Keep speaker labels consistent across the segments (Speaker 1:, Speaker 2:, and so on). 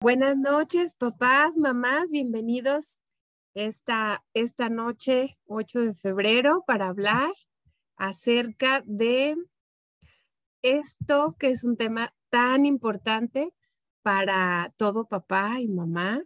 Speaker 1: Buenas noches, papás, mamás, bienvenidos esta noche, 8 de febrero, para hablar acerca de esto que es un tema tan importante para todo papá y mamá,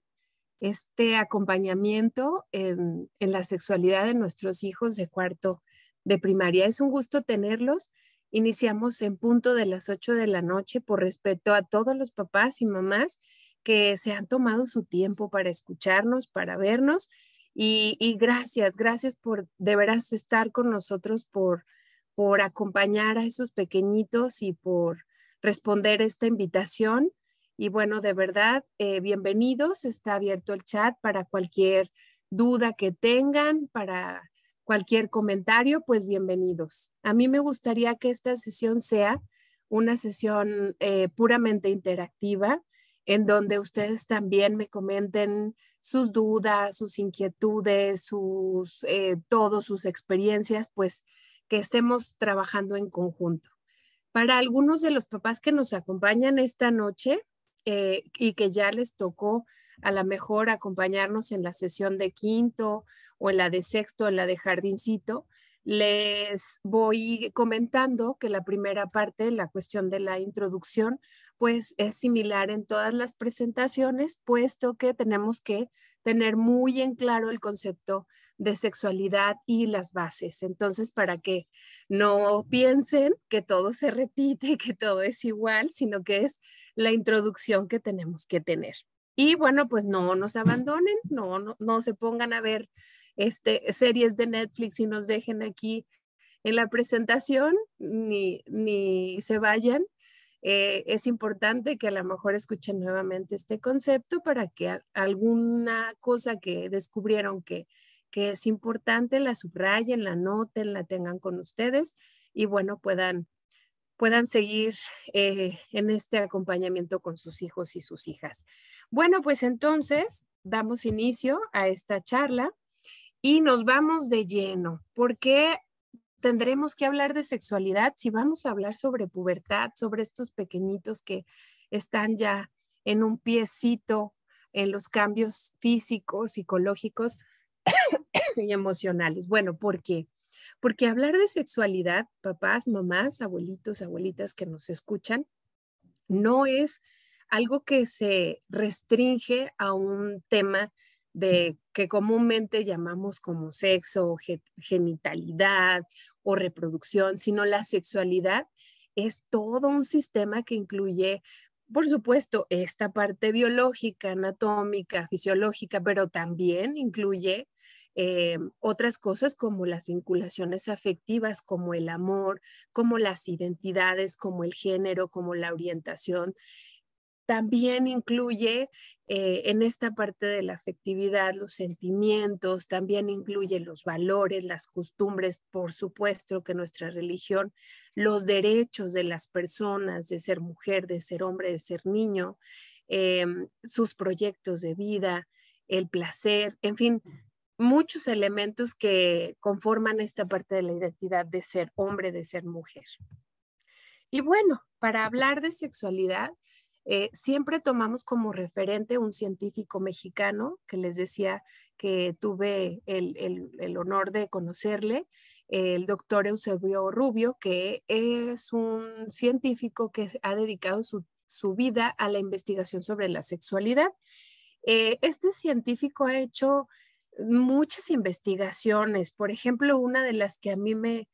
Speaker 1: este acompañamiento en la sexualidad de nuestros hijos de cuarto de primaria. Es un gusto tenerlos. Iniciamos en punto de las 8 de la noche por respeto a todos los papás y mamás que se han tomado su tiempo para escucharnos, para vernos y gracias por de veras estar con nosotros, por acompañar a esos pequeñitos y por responder esta invitación. Y bueno, de verdad, bienvenidos. Está abierto el chat para cualquier duda que tengan, para cualquier comentario, pues bienvenidos. A mí me gustaría que esta sesión sea una sesión puramente interactiva, en donde ustedes también me comenten sus dudas, sus inquietudes, todas sus experiencias, pues que estemos trabajando en conjunto. Para algunos de los papás que nos acompañan esta noche y que ya les tocó a lo mejor acompañarnos en la sesión de quinto o en la de sexto, en la de jardincito, les voy comentando que la primera parte, la cuestión de la introducción, pues es similar en todas las presentaciones, puesto que tenemos que tener muy en claro el concepto de sexualidad y las bases. Entonces, para que no piensen que todo se repite y que todo es igual, sino que es la introducción que tenemos que tener. Y bueno, pues no nos abandonen, no se pongan a ver series de Netflix y nos dejen aquí en la presentación, ni se vayan. Es importante que a lo mejor escuchen nuevamente este concepto para que alguna cosa que descubrieron que es importante la subrayen, la anoten, la tengan con ustedes y bueno, puedan seguir en este acompañamiento con sus hijos y sus hijas. Bueno, pues entonces damos inicio a esta charla y nos vamos de lleno, porque tendremos que hablar de sexualidad si vamos a hablar sobre pubertad, sobre estos pequeñitos que están ya en un piecito en los cambios físicos, psicológicos y emocionales. Bueno, ¿por qué? Porque hablar de sexualidad, papás, mamás, abuelitos, abuelitas que nos escuchan, no es algo que se restringe a un tema de que comúnmente llamamos como sexo o genitalidad o reproducción, sino la sexualidad es todo un sistema que incluye, por supuesto, esta parte biológica, anatómica, fisiológica, pero también incluye otras cosas como las vinculaciones afectivas, como el amor, como las identidades, como el género, como la orientación. También incluye en esta parte de la afectividad los sentimientos, también incluye los valores, las costumbres, por supuesto que nuestra religión, los derechos de las personas, de ser mujer, de ser hombre, de ser niño, sus proyectos de vida, el placer, en fin, muchos elementos que conforman esta parte de la identidad de ser hombre, de ser mujer. Y bueno, para hablar de sexualidad, siempre tomamos como referente un científico mexicano que les decía que tuve el honor de conocerle, el doctor Eusebio Rubio, que es un científico que ha dedicado su vida a la investigación sobre la sexualidad. Este científico ha hecho muchas investigaciones. Por ejemplo, una de las que a mí me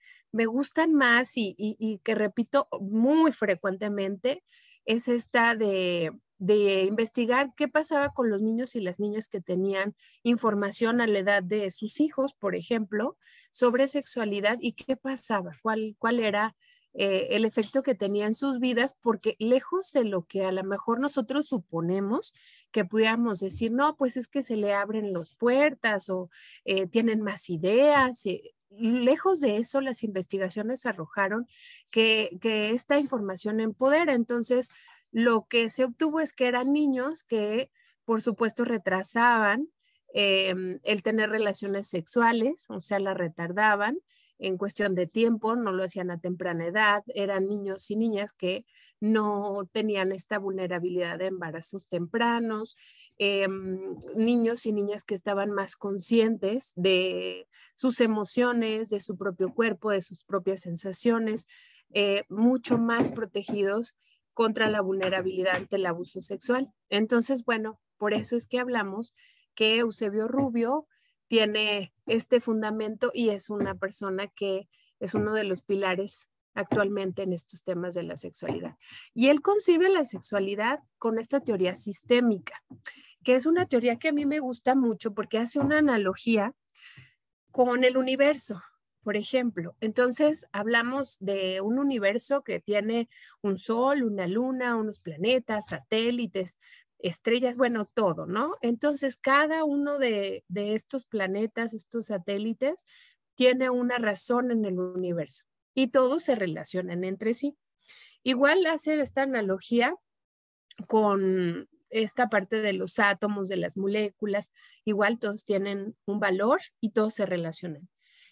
Speaker 1: gustan más y que repito muy frecuentemente es esta de investigar qué pasaba con los niños y las niñas que tenían información a la edad de sus hijos, por ejemplo, sobre sexualidad y qué pasaba, cuál era el efecto que tenía en sus vidas, porque lejos de lo que a lo mejor nosotros suponemos, que pudiéramos decir, no, pues es que se le abren las puertas o tienen más ideas. Lejos de eso, las investigaciones arrojaron que esta información empodera. Entonces, lo que se obtuvo es que eran niños que, por supuesto, retrasaban el tener relaciones sexuales, o sea, la retardaban en cuestión de tiempo, no lo hacían a temprana edad, eran niños y niñas que no tenían esta vulnerabilidad de embarazos tempranos, niños y niñas que estaban más conscientes de sus emociones, de su propio cuerpo, de sus propias sensaciones, mucho más protegidos contra la vulnerabilidad ante el abuso sexual. Entonces, bueno, por eso es que hablamos que Eusebio Rubio tiene este fundamento y es una persona que es uno de los pilares actualmente en estos temas de la sexualidad. Y él concibe la sexualidad con esta teoría sistémica, que es una teoría que a mí me gusta mucho porque hace una analogía con el universo, por ejemplo. Entonces, hablamos de un universo que tiene un sol, una luna, unos planetas, satélites, estrellas, bueno, todo, ¿no? Entonces, cada uno de estos planetas, estos satélites, tiene una razón en el universo y todos se relacionan entre sí. Igual hacer esta analogía con esta parte de los átomos, de las moléculas, igual todos tienen un valor y todos se relacionan.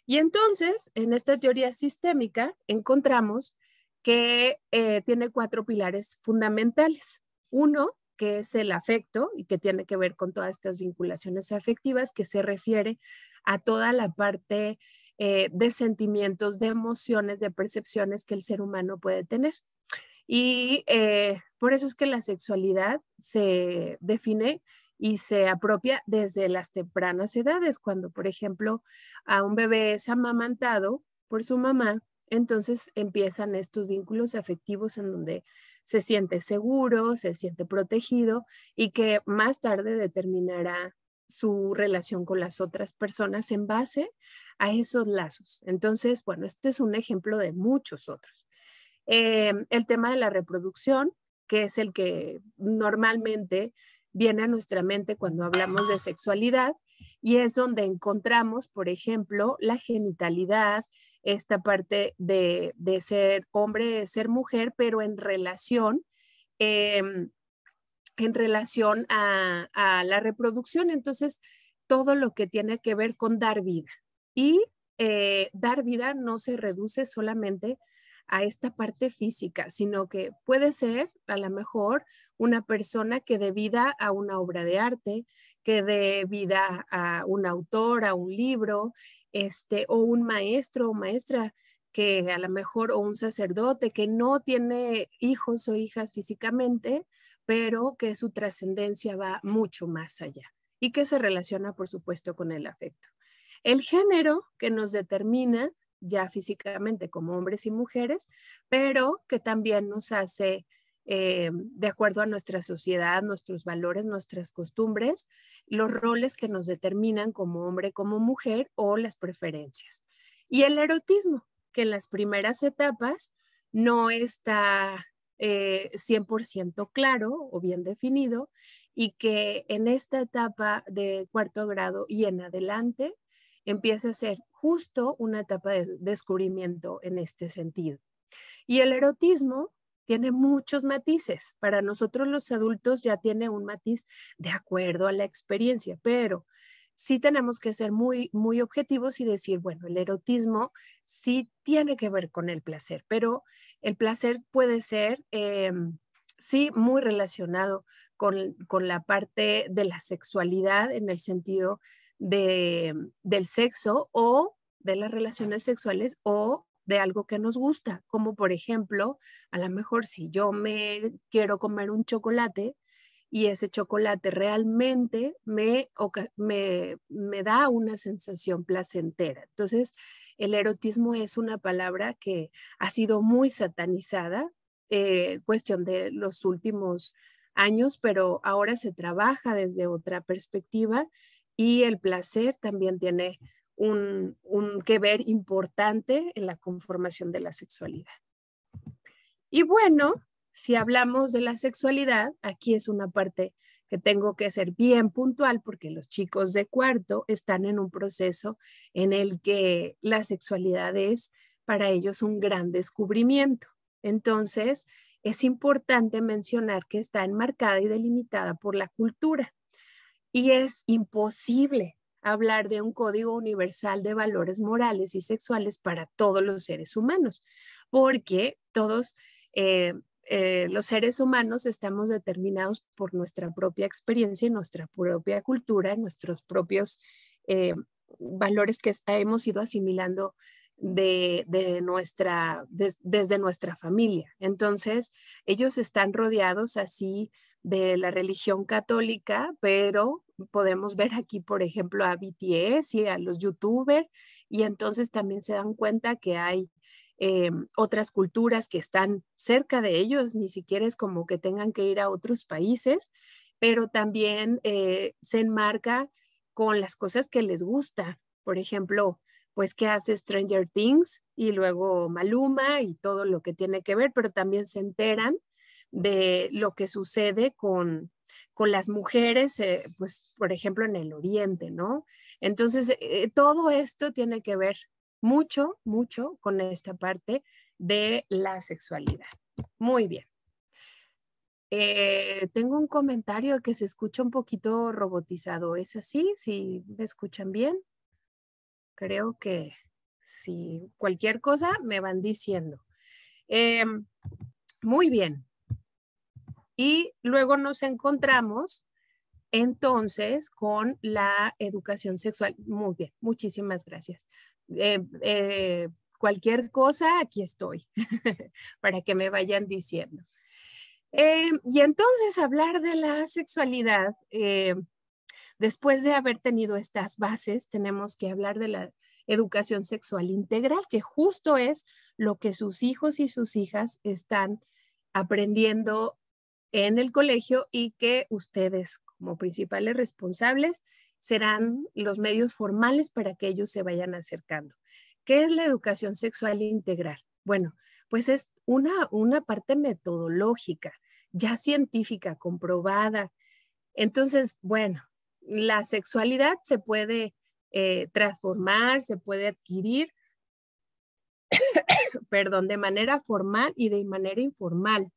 Speaker 1: Y entonces, en esta teoría sistémica, encontramos que tiene 4 pilares fundamentales. Uno, que es el afecto y que tiene que ver con todas estas vinculaciones afectivas, que se refiere a toda la parte de sentimientos, de emociones, de percepciones que el ser humano puede tener. Y por eso es que la sexualidad se define y se apropia desde las tempranas edades, cuando, por ejemplo, a un bebé es amamantado por su mamá, entonces empiezan estos vínculos afectivos en donde se siente seguro, se siente protegido y que más tarde determinará su relación con las otras personas en base a esos lazos. Entonces, bueno, este es un ejemplo de muchos otros. El tema de la reproducción, que es el que normalmente viene a nuestra mente cuando hablamos de sexualidad, y es donde encontramos, por ejemplo, la genitalidad, esta parte de ser hombre, ser mujer, pero eh, en relación a la reproducción. Entonces, todo lo que tiene que ver con dar vida. Y dar vida no se reduce solamente a esta parte física, sino que puede ser a lo mejor una persona que dé vida a una obra de arte, que dé vida a un autor, a un libro, o un maestro o maestra que a lo mejor, o un sacerdote que no tiene hijos o hijas físicamente, pero que su trascendencia va mucho más allá y que se relaciona, por supuesto, con el afecto. El género que nos determina ya físicamente como hombres y mujeres, pero que también nos hace, de acuerdo a nuestra sociedad, nuestros valores, nuestras costumbres, los roles que nos determinan como hombre, como mujer o las preferencias. Y el erotismo, que en las primeras etapas no está 100% claro o bien definido y que en esta etapa de 4º grado y en adelante empieza a ser justo una etapa de descubrimiento en este sentido. Y el erotismo tiene muchos matices. Para nosotros los adultos ya tiene un matiz de acuerdo a la experiencia, pero sí tenemos que ser muy, muy objetivos y decir, bueno, el erotismo sí tiene que ver con el placer, pero el placer puede ser, sí, muy relacionado con la parte de la sexualidad en el sentido del sexo o de las relaciones sexuales o de algo que nos gusta, como por ejemplo, a lo mejor si yo me quiero comer un chocolate y ese chocolate realmente me da una sensación placentera. Entonces, el erotismo es una palabra que ha sido muy satanizada, cuestión de los últimos años, pero ahora se trabaja desde otra perspectiva y el placer también tiene un que ver importante en la conformación de la sexualidad. Y bueno, si hablamos de la sexualidad, aquí es una parte que tengo que ser bien puntual porque los chicos de 4º están en un proceso en el que la sexualidad es para ellos un gran descubrimiento. Entonces, es importante mencionar que está enmarcada y delimitada por la cultura y es imposible hablar de un código universal de valores morales y sexuales para todos los seres humanos, porque todos los seres humanos estamos determinados por nuestra propia experiencia y nuestra propia cultura, nuestros propios valores que hemos ido asimilando desde nuestra familia. Entonces, ellos están rodeados así de la religión católica, pero podemos ver aquí, por ejemplo, a BTS y a los youtubers, y entonces también se dan cuenta que hay otras culturas que están cerca de ellos, ni siquiera es como que tengan que ir a otros países, pero también se enmarca con las cosas que les gusta. Por ejemplo, pues qué hace Stranger Things y luego Maluma y todo lo que tiene que ver, pero también se enteran de lo que sucede con las mujeres, pues por ejemplo en el Oriente, ¿no? Entonces, todo esto tiene que ver mucho, mucho con esta parte de la sexualidad. Muy bien. Tengo un comentario que se escucha un poquito robotizado. ¿Es así? ¿Si me escuchan bien? Creo que si cualquier cosa me van diciendo. Muy bien. Y luego nos encontramos entonces con la educación sexual. Muy bien, muchísimas gracias. Cualquier cosa, aquí estoy para que me vayan diciendo. Y entonces hablar de la sexualidad, después de haber tenido estas bases, tenemos que hablar de la educación sexual integral, que justo es lo que sus hijos y sus hijas están aprendiendo en el colegio y que ustedes como principales responsables serán los medios formales para que ellos se vayan acercando. ¿Qué es la educación sexual integral? Bueno, pues es una parte metodológica, ya científica, comprobada. Entonces, bueno, la sexualidad se puede transformar, se puede adquirir, perdón, de manera formal y de manera informal,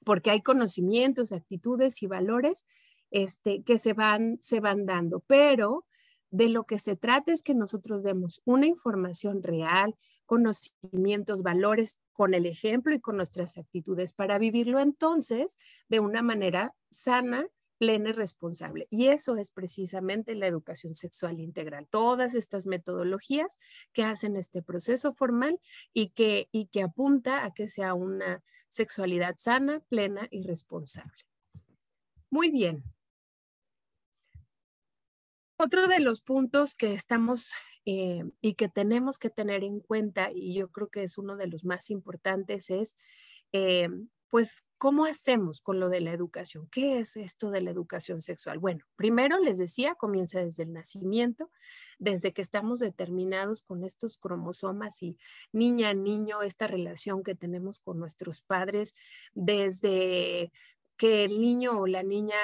Speaker 1: porque hay conocimientos, actitudes y valores que se van dando, pero de lo que se trata es que nosotros demos una información real, conocimientos, valores con el ejemplo y con nuestras actitudes para vivirlo entonces de una manera sana, plena y responsable. Y eso es precisamente la educación sexual integral. Todas estas metodologías que hacen este proceso formal y que apunta a que sea una sexualidad sana, plena y responsable. Muy bien. Otro de los puntos que estamos y que tenemos que tener en cuenta, y yo creo que es uno de los más importantes, es pues, ¿cómo hacemos con lo de la educación? ¿Qué es esto de la educación sexual? Bueno, primero les decía, comienza desde el nacimiento, desde que estamos determinados con estos cromosomas y niña, niño, esta relación que tenemos con nuestros padres, desde que el niño o la niña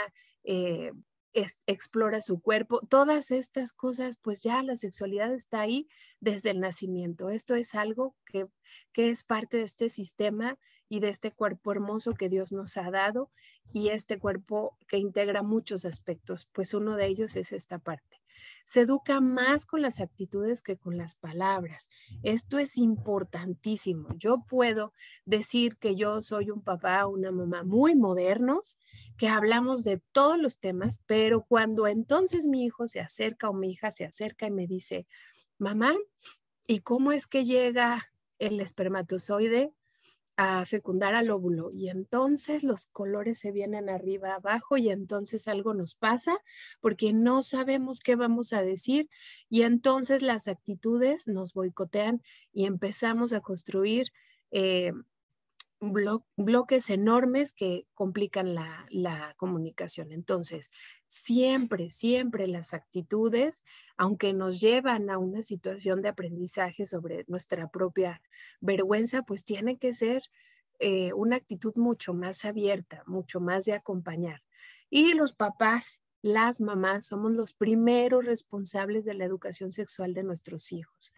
Speaker 1: explora su cuerpo, todas estas cosas, pues ya la sexualidad está ahí desde el nacimiento. Esto es algo que es parte de este sistema y de este cuerpo hermoso que Dios nos ha dado y este cuerpo que integra muchos aspectos, pues uno de ellos es esta parte. Se educa más con las actitudes que con las palabras. Esto es importantísimo. Yo puedo decir que yo soy un papá o una mamá muy modernos, que hablamos de todos los temas, pero cuando entonces mi hijo se acerca o mi hija se acerca y me dice, mamá, ¿y cómo es que llega el espermatozoide a fecundar al óvulo? Y entonces los colores se vienen arriba, abajo y entonces algo nos pasa porque no sabemos qué vamos a decir y entonces las actitudes nos boicotean y empezamos a construir bloques enormes que complican la comunicación. Entonces, siempre, siempre las actitudes, aunque nos llevan a una situación de aprendizaje sobre nuestra propia vergüenza, pues tiene que ser una actitud mucho más abierta, mucho más de acompañar. Y los papás, las mamás, somos los primeros responsables de la educación sexual de nuestros hijos.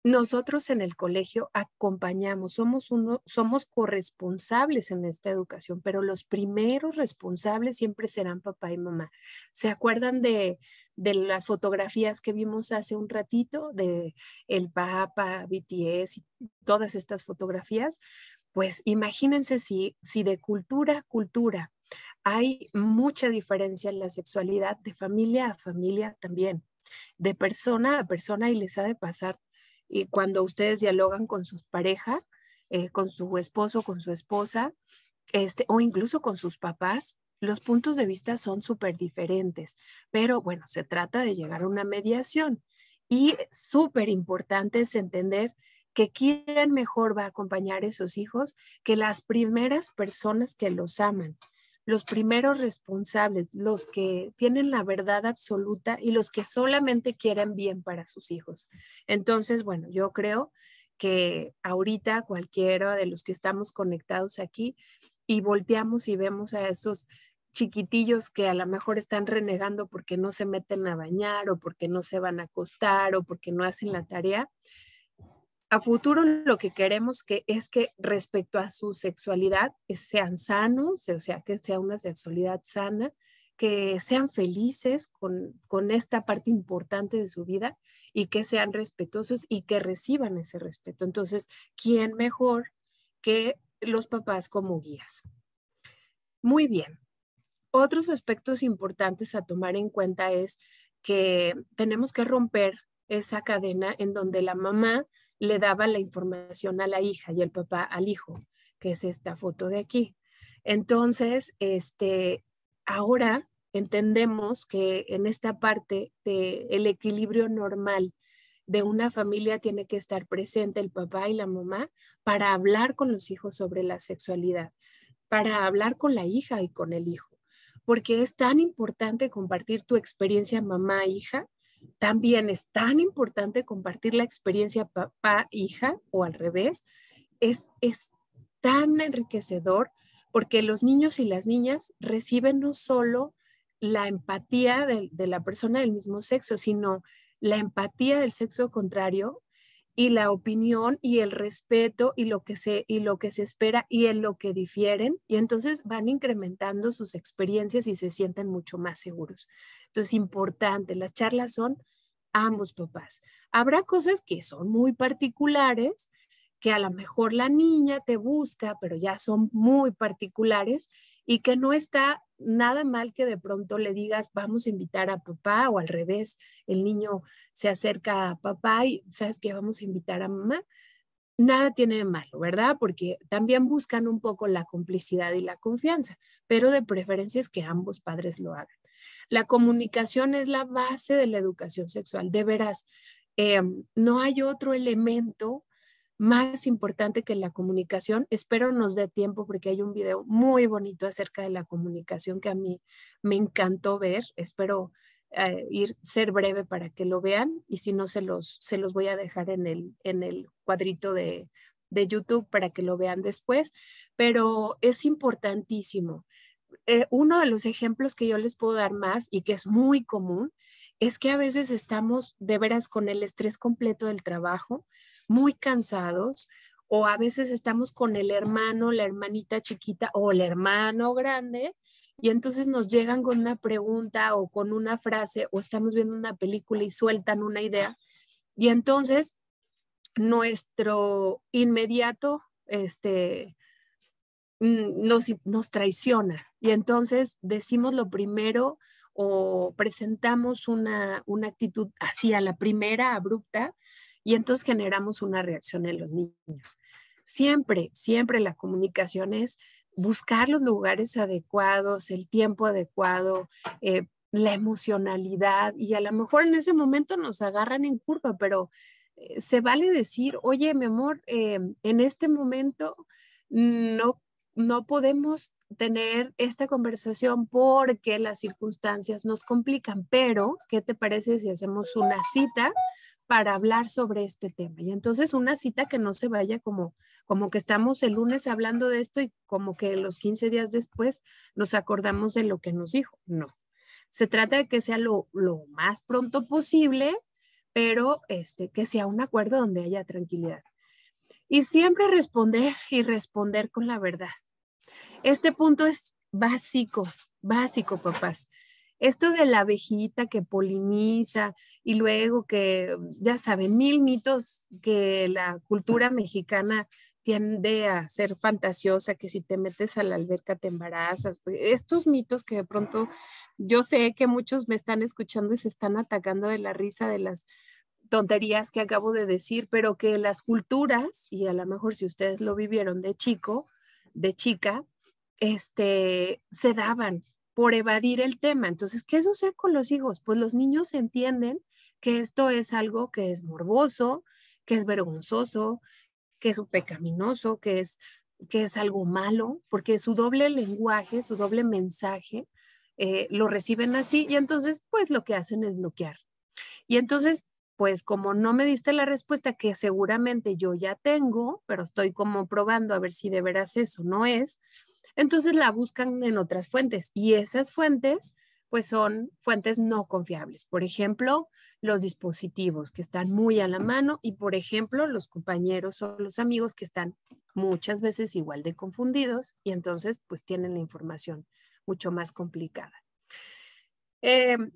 Speaker 1: Nosotros en el colegio acompañamos, somos corresponsables en esta educación, pero los primeros responsables siempre serán papá y mamá. ¿Se acuerdan de las fotografías que vimos hace un ratito de el Papa, BTS y todas estas fotografías? pues imagínense si de cultura a cultura hay mucha diferencia en la sexualidad, de familia a familia también, de persona a persona, y les ha de pasar y cuando ustedes dialogan con su pareja, con su esposo, con su esposa, o incluso con sus papás, los puntos de vista son súper diferentes, pero bueno, se trata de llegar a una mediación y súper importante es entender que quién mejor va a acompañar a esos hijos que las primeras personas que los aman, los primeros responsables, los que tienen la verdad absoluta y los que solamente quieren bien para sus hijos. Entonces, bueno, yo creo que ahorita cualquiera de los que estamos conectados aquí y volteamos y vemos a esos chiquitillos que a lo mejor están renegando porque no se meten a bañar o porque no se van a acostar o porque no hacen la tarea. A futuro lo que queremos es que respecto a su sexualidad sean sanos, o sea, que sea una sexualidad sana, que sean felices con esta parte importante de su vida y que sean respetuosos y que reciban ese respeto. Entonces, ¿quién mejor que los papás como guías? Muy bien. Otros aspectos importantes a tomar en cuenta es que tenemos que romper esa cadena en donde la mamá le daba la información a la hija y el papá al hijo, que es esta foto de aquí. Entonces, ahora entendemos que en esta parte del equilibrio normal de una familia tiene que estar presente el papá y la mamá para hablar con los hijos sobre la sexualidad, para hablar con la hija y con el hijo, porque es tan importante compartir tu experiencia mamá-hija, también es tan importante compartir la experiencia papá-hija o al revés, es tan enriquecedor porque los niños y las niñas reciben no solo la empatía de la persona del mismo sexo, sino la empatía del sexo contrario y la opinión y el respeto y lo que se espera y en lo que difieren, y entonces van incrementando sus experiencias y se sienten mucho más seguros. Entonces, importante, las charlas son ambos papás. Habrá cosas que son muy particulares, que a lo mejor la niña te busca, pero ya son muy particulares y que no está nada mal que de pronto le digas, vamos a invitar a papá, o al revés, el niño se acerca a papá y sabes que vamos a invitar a mamá. Nada tiene de malo, ¿verdad? Porque también buscan un poco la complicidad y la confianza, pero de preferencia es que ambos padres lo hagan. La comunicación es la base de la educación sexual, de veras. No hay otro elemento más importante que la comunicación. Espero nos dé tiempo porque hay un video muy bonito acerca de la comunicación que a mí me encantó ver. Espero ser breve para que lo vean y si no se los voy a dejar en el cuadrito de YouTube para que lo vean después, pero es importantísimo. Uno de los ejemplos que yo les puedo dar más y que es muy común es que a veces estamos de veras con el estrés completo del trabajo, muy cansados, o a veces estamos con el hermano, la hermanita chiquita o el hermano grande, y entonces nos llegan con una pregunta o con una frase, o estamos viendo una película y sueltan una idea, y entonces nuestro inmediato, nos traiciona y entonces decimos lo primero o presentamos una actitud así a la primera, abrupta, y entonces generamos una reacción en los niños. Siempre, siempre la comunicación es buscar los lugares adecuados, el tiempo adecuado, la emocionalidad, y a lo mejor en ese momento nos agarran en curva, pero se vale decir, oye, mi amor, en este momento no no podemos tener esta conversación porque las circunstancias nos complican, pero ¿qué te parece si hacemos una cita para hablar sobre este tema? Y entonces una cita que no se vaya como que estamos el lunes hablando de esto y como que los 15 días después nos acordamos de lo que nos dijo. No, se trata de que sea lo más pronto posible, pero que sea un acuerdo donde haya tranquilidad. Y siempre responder y responder con la verdad. Este punto es básico, básico, papás. Esto de la abejita que poliniza y luego que, ya saben, mil mitos que la cultura mexicana tiende a ser fantasiosa, que si te metes a la alberca te embarazas. Estos mitos que de pronto yo sé que muchos me están escuchando y se están atacando de la risa de las tonterías que acabo de decir, pero que las culturas, y a lo mejor si ustedes lo vivieron de chico, de chica, se daban por evadir el tema. Entonces, ¿qué sucede con los hijos? Pues los niños entienden que esto es algo que es morboso, que es vergonzoso, que es un pecaminoso, que es algo malo, porque su doble lenguaje, su doble mensaje, lo reciben así y entonces, pues lo que hacen es bloquear. Y entonces, pues como no me diste la respuesta que seguramente yo ya tengo, pero estoy como probando a ver si de veras eso no es, entonces la buscan en otras fuentes y esas fuentes pues son fuentes no confiables. Por ejemplo, los dispositivos que están muy a la mano y por ejemplo los compañeros o los amigos que están muchas veces igual de confundidos y entonces pues tienen la información mucho más complicada.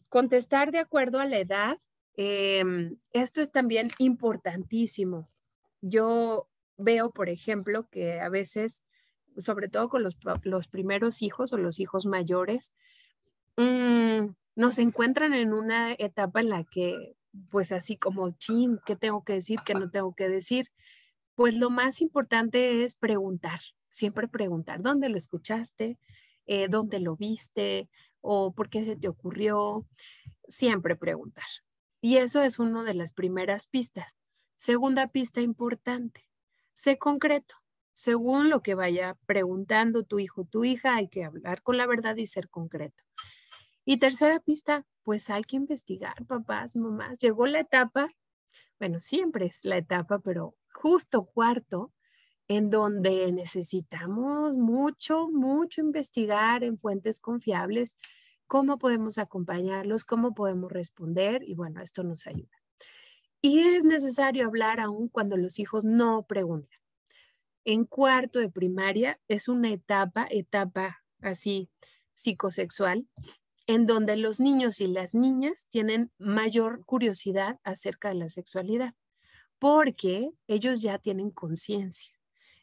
Speaker 1: Contestar de acuerdo a la edad, esto es también importantísimo. Yo veo, por ejemplo, que a veces, sobre todo con los primeros hijos o los hijos mayores, nos encuentran en una etapa en la que, pues así como, chin, ¿qué tengo que decir? ¿Qué no tengo que decir? Pues lo más importante es preguntar, siempre preguntar, ¿dónde lo escuchaste? ¿Dónde lo viste? ¿O por qué se te ocurrió? Siempre preguntar. Y eso es una de las primeras pistas. Segunda pista importante, sé concreto. Según lo que vaya preguntando tu hijo o tu hija, hay que hablar con la verdad y ser concreto. Y tercera pista, pues hay que investigar, papás, mamás. Llegó la etapa, bueno, siempre es la etapa, pero justo cuarto, en donde necesitamos mucho, mucho investigar en fuentes confiables cómo podemos acompañarlos, cómo podemos responder y bueno, esto nos ayuda. Y es necesario hablar aún cuando los hijos no preguntan. En cuarto de primaria es una etapa así psicosexual, en donde los niños y las niñas tienen mayor curiosidad acerca de la sexualidad, porque ellos ya tienen conciencia.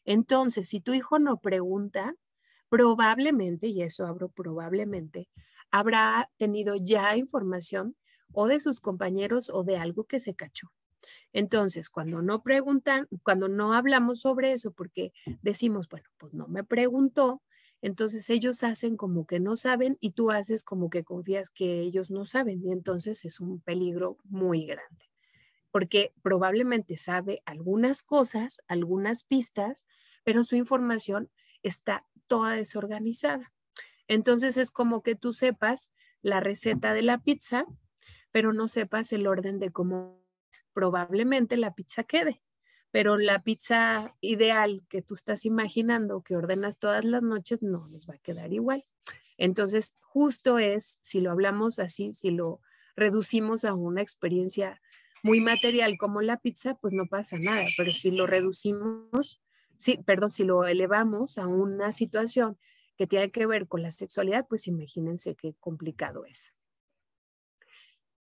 Speaker 1: Entonces, si tu hijo no pregunta, probablemente, y eso abro probablemente, habrá tenido ya información o de sus compañeros o de algo que se cachó. Entonces, cuando no preguntan, cuando no hablamos sobre eso, porque decimos, bueno, pues no me preguntó, entonces ellos hacen como que no saben y tú haces como que confías que ellos no saben y entonces es un peligro muy grande, porque probablemente sabe algunas cosas, algunas pistas, pero su información está toda desorganizada. Entonces es como que tú sepas la receta de la pizza, pero no sepas el orden de cómo probablemente la pizza quede. Pero la pizza ideal que tú estás imaginando, que ordenas todas las noches, no les va a quedar igual. Entonces, justo es, si lo hablamos así, si lo reducimos a una experiencia muy material como la pizza, pues no pasa nada. Pero si lo reducimos, sí, perdón, si lo elevamos a una situación que tiene que ver con la sexualidad, pues imagínense qué complicado es.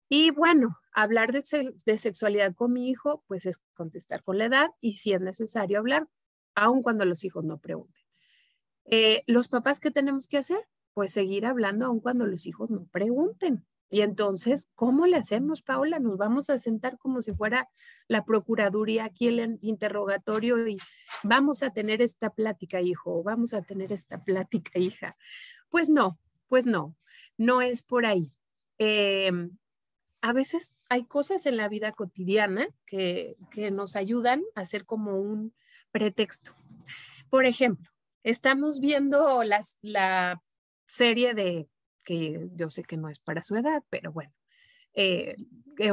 Speaker 1: Y bueno, hablar de sexualidad con mi hijo, pues es contestar con la edad y si es necesario hablar, aun cuando los hijos no pregunten. Los papás, ¿qué tenemos que hacer? Pues seguir hablando aun cuando los hijos no pregunten. Y entonces, ¿cómo le hacemos, Paula? Nos vamos a sentar como si fuera la procuraduría aquí el interrogatorio y vamos a tener esta plática, hijo, o vamos a tener esta plática, hija. Pues no, no es por ahí. A veces hay cosas en la vida cotidiana que nos ayudan a hacer como un pretexto. Por ejemplo, estamos viendo la serie de, que yo sé que no es para su edad, pero bueno,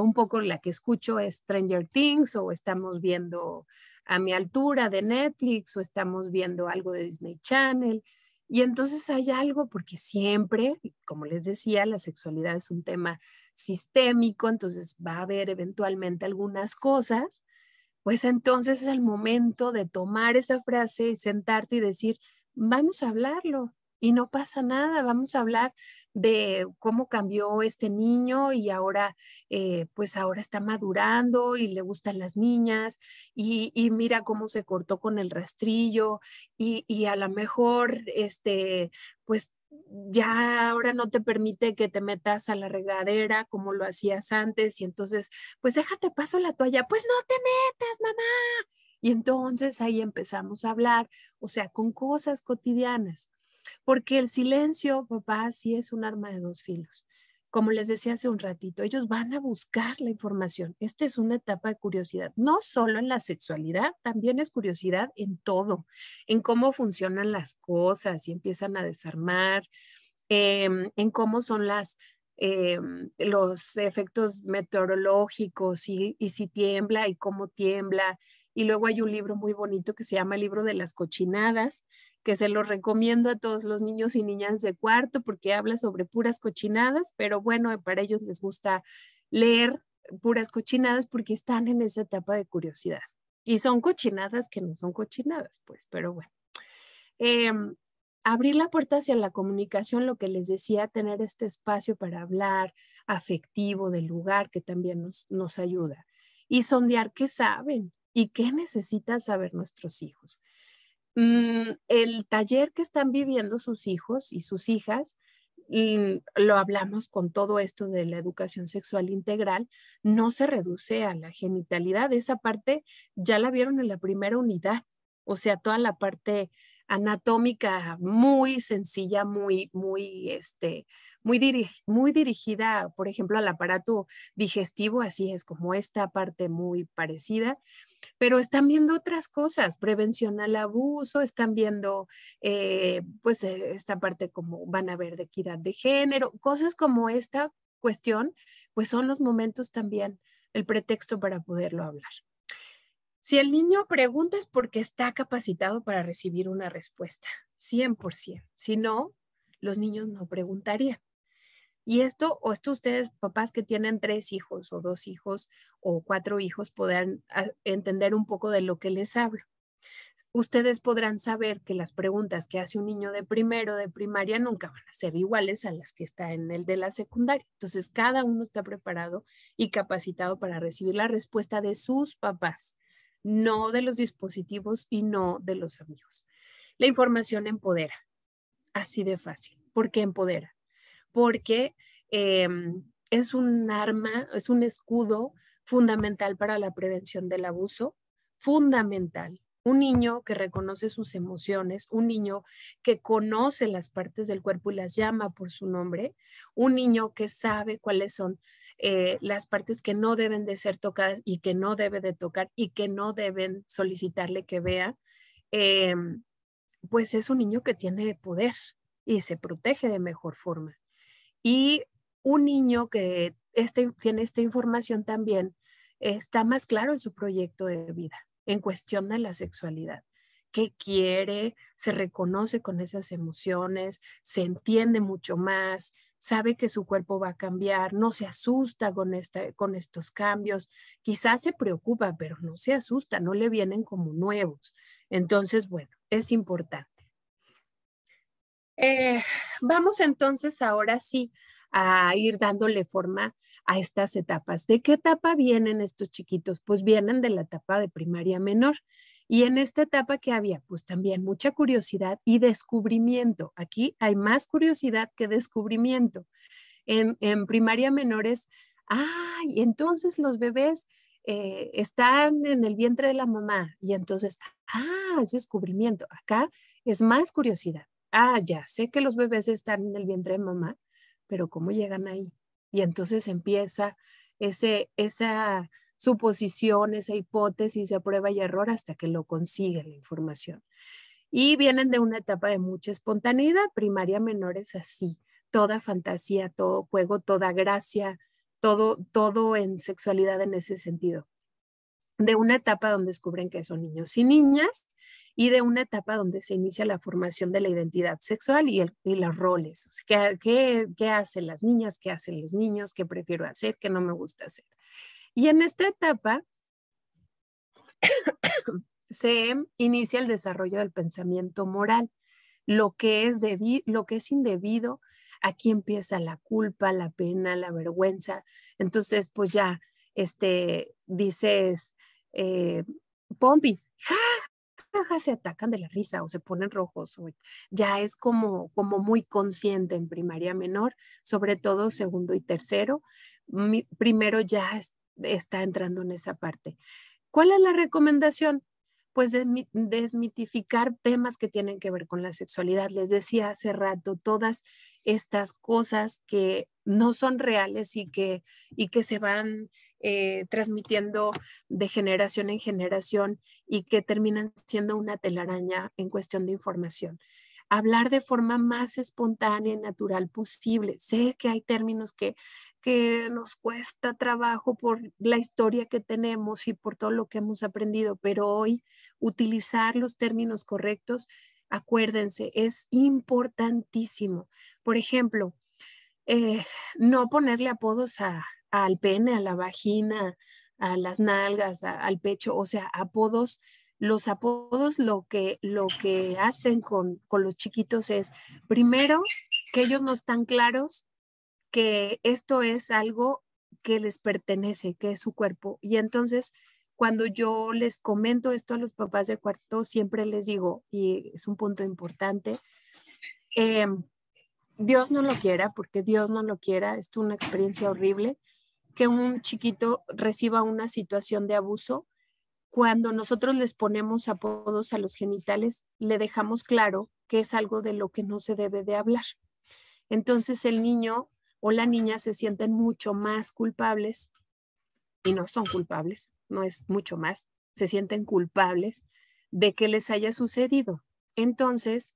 Speaker 1: un poco la que escucho es Stranger Things o estamos viendo A mi altura de Netflix o estamos viendo algo de Disney Channel. Y entonces hay algo, porque siempre, como les decía, la sexualidad es un tema sistémico, entonces va a haber eventualmente algunas cosas, pues entonces es el momento de tomar esa frase y sentarte y decir, vamos a hablarlo. y no pasa nada. Vamos a hablar de cómo cambió este niño y ahora, pues ahora está madurando y le gustan las niñas y mira cómo se cortó con el rastrillo y a lo mejor, pues ya ahora no te permite que te metas a la regadera como lo hacías antes y entonces, pues déjate paso la toalla, pues no te metas, mamá. Y entonces ahí empezamos a hablar, o sea, con cosas cotidianas, porque el silencio, papá, sí es un arma de dos filos. Como les decía hace un ratito, ellos van a buscar la información. Esta es una etapa de curiosidad, no solo en la sexualidad, también es curiosidad en todo, en cómo funcionan las cosas y empiezan a desarmar, en cómo son los efectos meteorológicos y si tiembla y cómo tiembla. Y luego hay un libro muy bonito que se llama el libro de las cochinadas, que se lo recomiendo a todos los niños y niñas de cuarto porque habla sobre puras cochinadas, pero bueno, para ellos les gusta leer puras cochinadas porque están en esa etapa de curiosidad. Y son cochinadas que no son cochinadas, pues, pero bueno. Abrir la puerta hacia la comunicación, lo que les decía, tener este espacio para hablar afectivo del lugar que también nos ayuda. Y sondear qué saben y qué necesitan saber nuestros hijos. El taller que están viviendo sus hijos y sus hijas, lo hablamos con todo esto de la educación sexual integral, no se reduce a la genitalidad. Esa parte ya la vieron en la primera unidad, o sea, toda la parte anatómica muy sencilla, muy dirigida, por ejemplo, al aparato digestivo, así es como esta parte muy parecida, pero están viendo otras cosas, prevención al abuso, están viendo esta parte como van a ver de equidad de género, cosas como esta cuestión, pues son los momentos también, el pretexto para poderlo hablar. Si el niño pregunta es porque está capacitado para recibir una respuesta, 100%. Si no, los niños no preguntarían. Y esto ustedes, papás que tienen 3 hijos o 2 hijos o 4 hijos, podrán entender un poco de lo que les hablo. Ustedes podrán saber que las preguntas que hace un niño de primero, de primaria, nunca van a ser iguales a las que está en el de la secundaria. Entonces, cada uno está preparado y capacitado para recibir la respuesta de sus papás, no de los dispositivos y no de los amigos. La información empodera, así de fácil. ¿Por qué empodera? Porque es un arma, es un escudo fundamental para la prevención del abuso, fundamental. Un niño que reconoce sus emociones, un niño que conoce las partes del cuerpo y las llama por su nombre, un niño que sabe cuáles son las partes que no deben de ser tocadas y que no debe de tocar y que no deben solicitarle que vea, eh, pues es un niño que tiene poder y se protege de mejor forma. Y un niño que tiene esta información también está más claro en su proyecto de vida, en cuestión de la sexualidad. ¿Qué quiere? Se reconoce con esas emociones, se entiende mucho más, sabe que su cuerpo va a cambiar, no se asusta con estos cambios, quizás se preocupa, pero no se asusta, no le vienen como nuevos. Entonces, bueno, es importante. Eh, Vamos entonces ahora sí a ir dándole forma a estas etapas. ¿De qué etapa vienen estos chiquitos? Pues vienen de la etapa de primaria menor. Y en esta etapa que había, pues también mucha curiosidad y descubrimiento. Aquí hay más curiosidad que descubrimiento. En primaria menores, ay, entonces los bebés están en el vientre de la mamá y entonces, es descubrimiento. Acá es más curiosidad. Ya sé que los bebés están en el vientre de mamá, pero ¿cómo llegan ahí? Y entonces empieza esa suposición, esa hipótesis de prueba y error hasta que lo consigue la información. Y vienen de una etapa de mucha espontaneidad, primaria menor es así, toda fantasía, todo juego, toda gracia, todo en sexualidad en ese sentido. De una etapa donde descubren que son niños y niñas y de una etapa donde se inicia la formación de la identidad sexual y los roles. ¿Qué hacen las niñas? ¿Qué hacen los niños? ¿Qué prefiero hacer? ¿Qué no me gusta hacer? Y en esta etapa se inicia el desarrollo del pensamiento moral. lo que es indebido, aquí empieza la culpa, la pena, la vergüenza. Entonces, pues ya, dices, eh, pompis, ja, ja, ja, se atacan de la risa o se ponen rojos, o ya es como muy consciente en primaria menor, sobre todo segundo y tercero. Primero ya está entrando en esa parte. ¿Cuál es la recomendación? Pues desmitificar temas que tienen que ver con la sexualidad. Les decía hace rato, todas estas cosas que no son reales y que se van transmitiendo de generación en generación y que terminan siendo una telaraña en cuestión de información. Hablar de forma más espontánea y natural posible. Sé que hay términos que nos cuesta trabajo por la historia que tenemos y por todo lo que hemos aprendido, pero hoy utilizar los términos correctos, acuérdense, es importantísimo. Por ejemplo, no ponerle apodos al pene, a la vagina, a las nalgas, al pecho, o sea, apodos. Los apodos lo que hacen con los chiquitos es, primero, que ellos no están claros que esto es algo que les pertenece, que es su cuerpo. Y entonces, cuando yo les comento esto a los papás de cuarto, siempre les digo, y es un punto importante, eh, Dios no lo quiera, porque Dios no lo quiera, es una experiencia horrible, que un chiquito reciba una situación de abuso. Cuando nosotros les ponemos apodos a los genitales, le dejamos claro que es algo de lo que no se debe de hablar. Entonces el niño o la niña se sienten mucho más culpables y no son culpables, no es mucho más, se sienten culpables de que les haya sucedido. Entonces,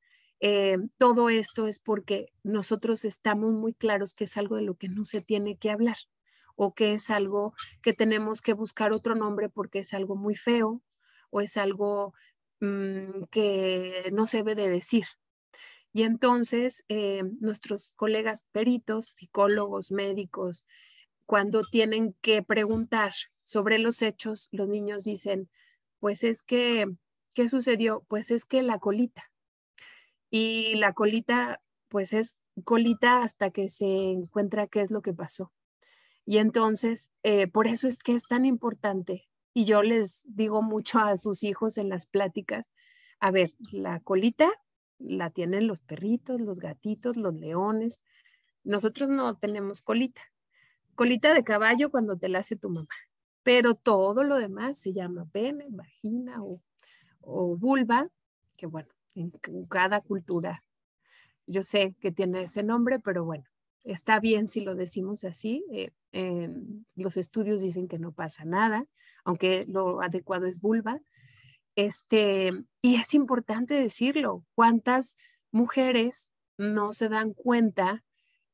Speaker 1: todo esto es porque nosotros estamos muy claros que es algo de lo que no se tiene que hablar o que es algo que tenemos que buscar otro nombre porque es algo muy feo o es algo que no se debe de decir. Y entonces nuestros colegas peritos, psicólogos, médicos, cuando tienen que preguntar sobre los hechos, los niños dicen, pues es que, ¿qué sucedió? Pues es que la colita. Y la colita, pues es colita hasta que se encuentra qué es lo que pasó. Y entonces, por eso es que es tan importante. Y yo les digo mucho a sus hijos en las pláticas, a ver, la colita la tienen los perritos, los gatitos, los leones. Nosotros no tenemos colita. Colita de caballo cuando te la hace tu mamá. Pero todo lo demás se llama pene, vagina o vulva, que bueno, en cada cultura yo sé que tiene ese nombre, pero bueno, está bien si lo decimos así. Los estudios dicen que no pasa nada, aunque lo adecuado es vulva. Y es importante decirlo. ¿Cuántas mujeres no se dan cuenta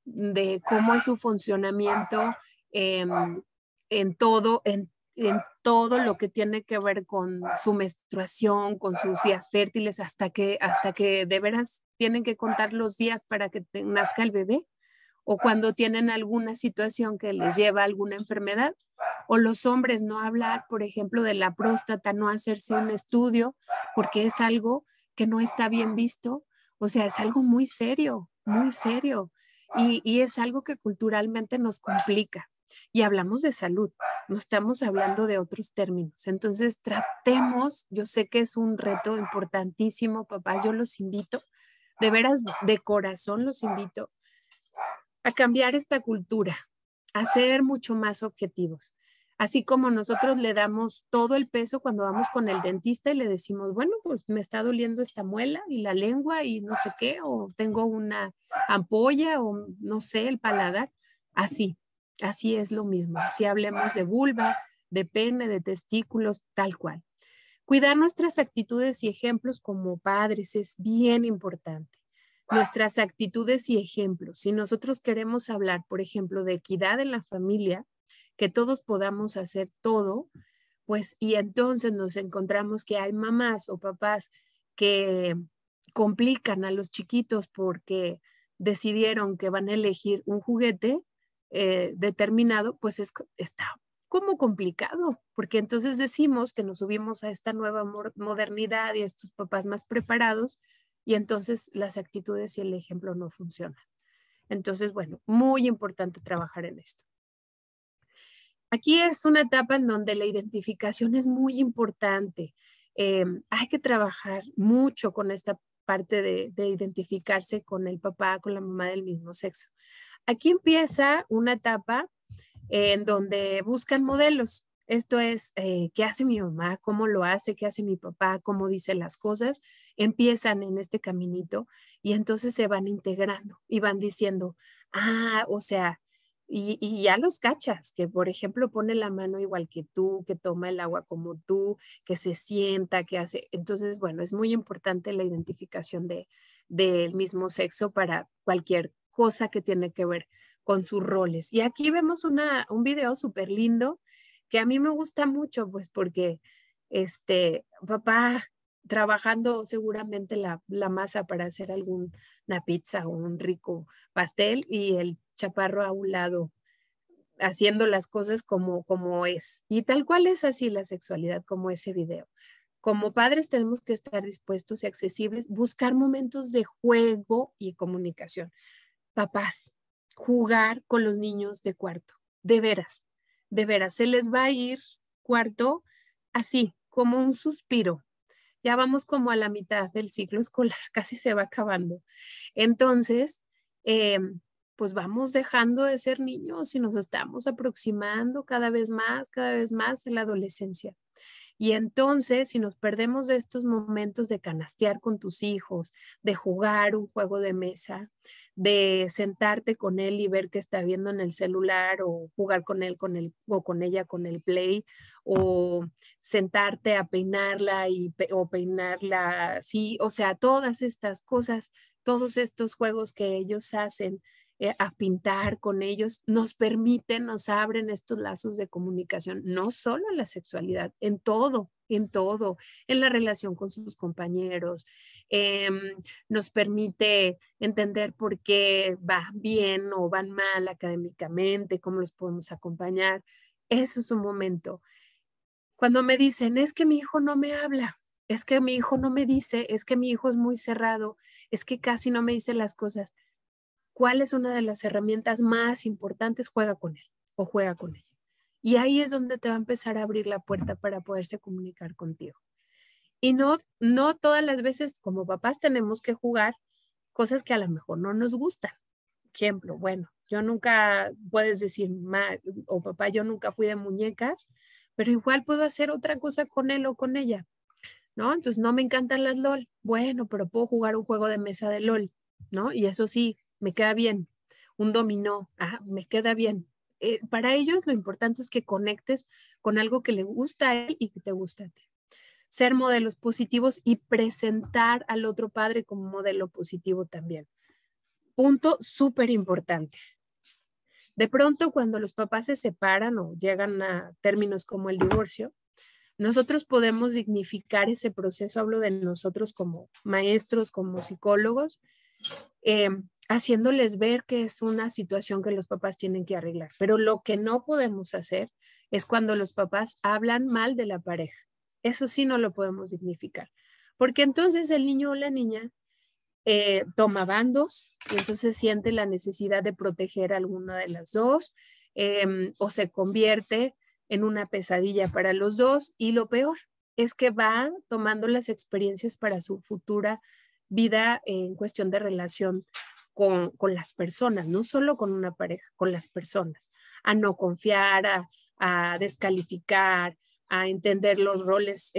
Speaker 1: de cómo es su funcionamiento en todo, en todo lo que tiene que ver con su menstruación, con sus días fértiles, hasta que de veras tienen que contar los días para que nazca el bebé, o cuando tienen alguna situación que les lleva a alguna enfermedad, o los hombres no hablar, por ejemplo, de la próstata, no hacerse un estudio, porque es algo que no está bien visto, o sea, es algo muy serio, muy serio, y es algo que culturalmente nos complica. Y hablamos de salud, no estamos hablando de otros términos. Entonces, tratemos, yo sé que es un reto importantísimo, papás, yo los invito, de veras, de corazón los invito a cambiar esta cultura, a ser mucho más objetivos. Así como nosotros le damos todo el peso cuando vamos con el dentista y le decimos, bueno, pues me está doliendo esta muela y la lengua y no sé qué, o tengo una ampolla o no sé, el paladar. Así, así es lo mismo. Así hablemos de vulva, de pene, de testículos, tal cual. Cuidar nuestras actitudes y ejemplos como padres es bien importante. Nuestras actitudes y ejemplos. Si nosotros queremos hablar, por ejemplo, de equidad en la familia, que todos podamos hacer todo, pues y entonces nos encontramos que hay mamás o papás que complican a los chiquitos porque decidieron que van a elegir un juguete determinado, pues está como complicado, porque entonces decimos que nos subimos a esta nueva modernidad y a estos papás más preparados, y entonces las actitudes y el ejemplo no funcionan. Entonces, bueno, muy importante trabajar en esto. Aquí es una etapa en donde la identificación es muy importante. Hay que trabajar mucho con esta parte de identificarse con el papá, con la mamá del mismo sexo. Aquí empieza una etapa en donde buscan modelos. Esto es, ¿qué hace mi mamá? ¿Cómo lo hace? ¿Qué hace mi papá? ¿Cómo dice las cosas? Empiezan en este caminito y entonces se van integrando y van diciendo, o sea, y ya los cachas, que por ejemplo pone la mano igual que tú, que toma el agua como tú, que se sienta, que hace. Entonces, bueno, es muy importante la identificación del mismo sexo para cualquier cosa que tiene que ver con sus roles. Y aquí vemos un video súper lindo que a mí me gusta mucho, pues porque papá trabajando seguramente la masa para hacer alguna pizza o un rico pastel y el chaparro a un lado haciendo las cosas como es. Y tal cual es así la sexualidad, como ese video. Como padres tenemos que estar dispuestos y accesibles, buscar momentos de juego y comunicación. Papás, jugar con los niños de cuarto, de veras, se les va a ir cuarto así, como un suspiro. Ya vamos como a la mitad del ciclo escolar, casi se va acabando. Entonces, eh, pues vamos dejando de ser niños y nos estamos aproximando cada vez más a la adolescencia. Y entonces, si nos perdemos de estos momentos de canastear con tus hijos, de jugar un juego de mesa, de sentarte con él y ver qué está viendo en el celular o jugar con él o con ella con el play o sentarte a peinarla o peinarla, sí, o sea, todas estas cosas, todos estos juegos que ellos hacen a pintar con ellos, nos permiten, nos abren estos lazos de comunicación, no solo en la sexualidad, en todo, en la relación con sus compañeros, nos permite entender por qué van bien o van mal académicamente, cómo los podemos acompañar. Eso es un momento. Cuando me dicen, es que mi hijo no me habla, es que mi hijo no me dice, es que mi hijo es muy cerrado, es que casi no me dice las cosas. ¿Cuál es una de las herramientas más importantes? Juega con él o juega con ella. Y ahí es donde te va a empezar a abrir la puerta para poderse comunicar contigo. Y no todas las veces como papás tenemos que jugar cosas que a lo mejor no nos gustan. Ejemplo, bueno, yo nunca, puedes decir, o papá, yo nunca fui de muñecas, pero igual puedo hacer otra cosa con él o con ella, ¿no? Entonces no me encantan las LOL. Bueno, pero puedo jugar un juego de mesa de LOL, ¿no? Y eso sí, me queda bien. Un dominó, me queda bien. Para ellos lo importante es que conectes con algo que le gusta a él y que te gusta a ti. Ser modelos positivos y presentar al otro padre como modelo positivo también. Punto súper importante. De pronto, cuando los papás se separan o llegan a términos como el divorcio, nosotros podemos dignificar ese proceso, hablo de nosotros como maestros, como psicólogos, eh, haciéndoles ver que es una situación que los papás tienen que arreglar. Pero lo que no podemos hacer es cuando los papás hablan mal de la pareja. Eso sí no lo podemos dignificar, porque entonces el niño o la niña toma bandos y entonces siente la necesidad de proteger a alguna de las dos o se convierte en una pesadilla para los dos y lo peor es que va tomando las experiencias para su futura vida en cuestión de relación con las personas, no solo con una pareja, con las personas, a no confiar, a descalificar, a entender los roles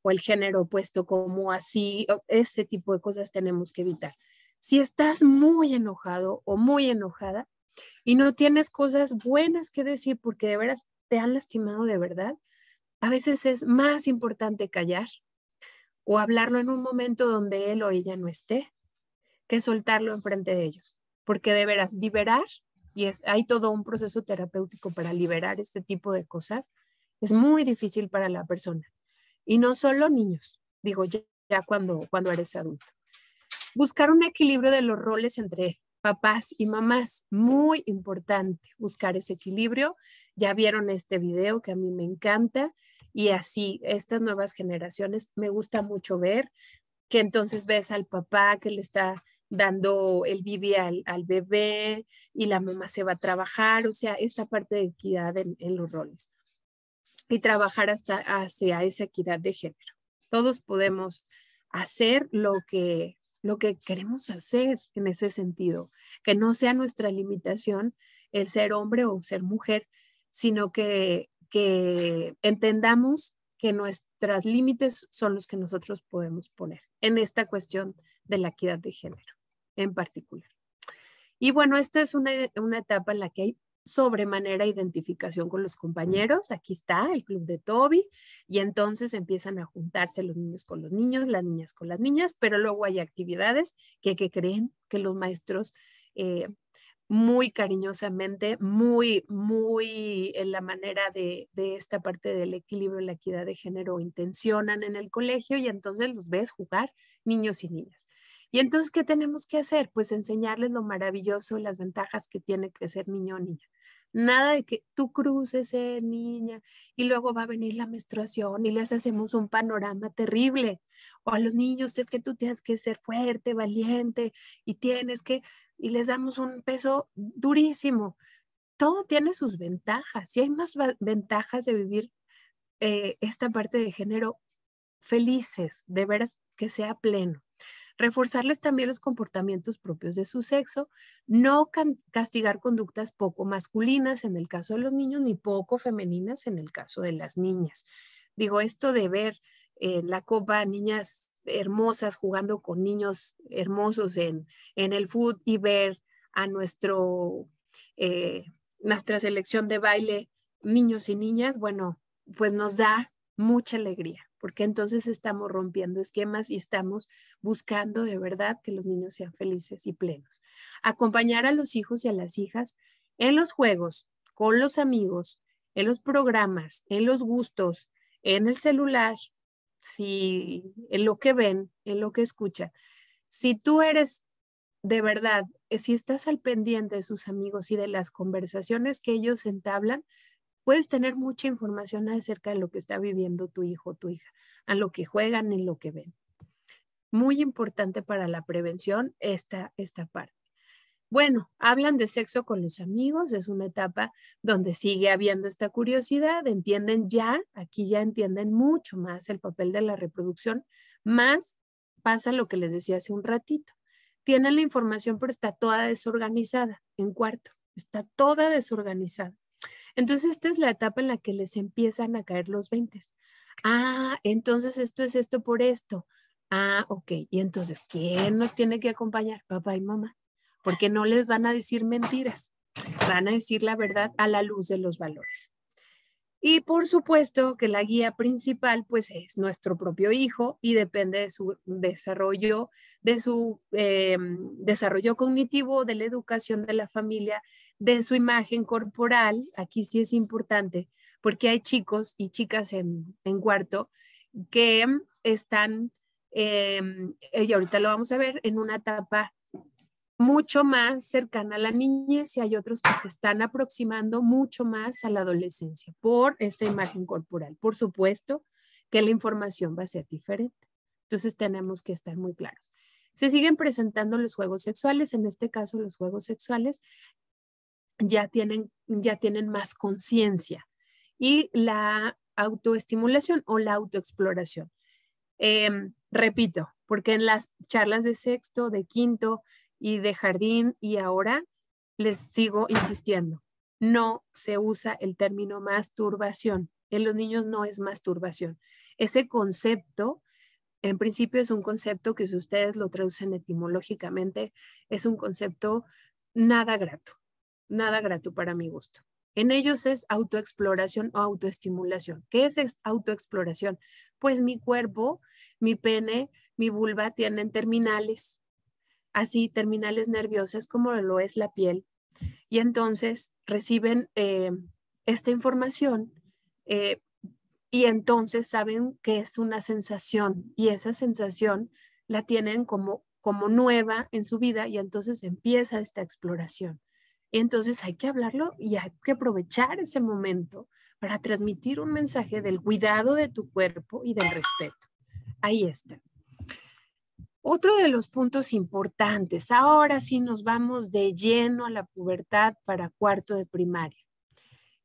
Speaker 1: o el género opuesto como así, ese tipo de cosas tenemos que evitar. Si estás muy enojado o muy enojada y no tienes cosas buenas que decir porque de veras te han lastimado de verdad, a veces es más importante callar o hablarlo en un momento donde él o ella no esté que soltarlo enfrente de ellos, porque de veras liberar, hay todo un proceso terapéutico para liberar este tipo de cosas, es muy difícil para la persona. Y no solo niños, digo, ya cuando eres adulto. Buscar un equilibrio de los roles entre papás y mamás, muy importante buscar ese equilibrio. Ya vieron este video que a mí me encanta y así estas nuevas generaciones me gusta mucho ver que entonces ves al papá que le está dando el bibi al bebé y la mamá se va a trabajar, o sea, esta parte de equidad en los roles y trabajar hasta hacia esa equidad de género. Todos podemos hacer lo que queremos hacer en ese sentido, que no sea nuestra limitación el ser hombre o ser mujer, sino que entendamos que nuestros límites son los que nosotros podemos poner en esta cuestión de la equidad de género en particular. Y bueno, esta es una etapa en la que hay sobremanera identificación con los compañeros. Aquí está el club de Toby y entonces empiezan a juntarse los niños con los niños, las niñas con las niñas, pero luego hay actividades que creen que los maestros muy cariñosamente, muy en la manera de esta parte del equilibrio y la equidad de género intencionan en el colegio y entonces los ves jugar niños y niñas. Y entonces, ¿qué tenemos que hacer? Pues enseñarles lo maravilloso y las ventajas que tiene que ser niño o niña. Nada de que tú cruces, niña, y luego va a venir la menstruación y les hacemos un panorama terrible. O a los niños es que tú tienes que ser fuerte, valiente y tienes que, y les damos un peso durísimo. Todo tiene sus ventajas y hay más ventajas de vivir esta parte de género felices, de veras que sea pleno. Reforzarles también los comportamientos propios de su sexo, no castigar conductas poco masculinas en el caso de los niños, ni poco femeninas en el caso de las niñas. Digo, esto de ver la copa niñas hermosas jugando con niños hermosos en el fútbol y ver a nuestra selección de baile, niños y niñas, bueno, pues nos da mucha alegría, porque entonces estamos rompiendo esquemas y estamos buscando de verdad que los niños sean felices y plenos. Acompañar a los hijos y a las hijas en los juegos, con los amigos, en los programas, en los gustos, en el celular, si, en lo que ven, en lo que escuchan. Si tú eres de verdad, si estás al pendiente de sus amigos y de las conversaciones que ellos entablan, puedes tener mucha información acerca de lo que está viviendo tu hijo o tu hija, a lo que juegan y lo que ven. Muy importante para la prevención esta parte. Bueno, hablan de sexo con los amigos, es una etapa donde sigue habiendo esta curiosidad, entienden ya, aquí ya entienden mucho más el papel de la reproducción, más pasa lo que les decía hace un ratito. Tienen la información, pero está toda desorganizada en cuarto, está toda desorganizada. Entonces, esta es la etapa en la que les empiezan a caer los 20. Ah, entonces esto es esto por esto. Ah, ok. Y entonces, ¿quién nos tiene que acompañar? Papá y mamá. Porque no les van a decir mentiras. Van a decir la verdad a la luz de los valores. Y por supuesto que la guía principal pues es nuestro propio hijo y depende de su desarrollo, desarrollo cognitivo, de la educación de la familia, de su imagen corporal. Aquí sí es importante porque hay chicos y chicas en cuarto que están, y ahorita lo vamos a ver, en una etapa mucho más cercana a la niñez y hay otros que se están aproximando mucho más a la adolescencia por esta imagen corporal. Por supuesto que la información va a ser diferente. Entonces tenemos que estar muy claros. Se siguen presentando los juegos sexuales, en este caso los juegos sexuales ya tienen más conciencia y la autoestimulación o la autoexploración. Repito, porque en las charlas de sexto, de quinto y de jardín y ahora les sigo insistiendo, no se usa el término masturbación. En los niños no es masturbación. Ese concepto, en principio es un concepto que si ustedes lo traducen etimológicamente, es un concepto nada grato para mi gusto. En ellos es autoexploración o autoestimulación. ¿Qué es autoexploración? Pues mi cuerpo, mi pene, mi vulva tienen terminales, así terminales nerviosas como lo es la piel. Y entonces reciben esta información y entonces saben que es una sensación y esa sensación la tienen como nueva en su vida y entonces empieza esta exploración. Entonces hay que hablarlo y hay que aprovechar ese momento para transmitir un mensaje del cuidado de tu cuerpo y del respeto. Ahí está. Otro de los puntos importantes, ahora sí nos vamos de lleno a la pubertad para cuarto de primaria.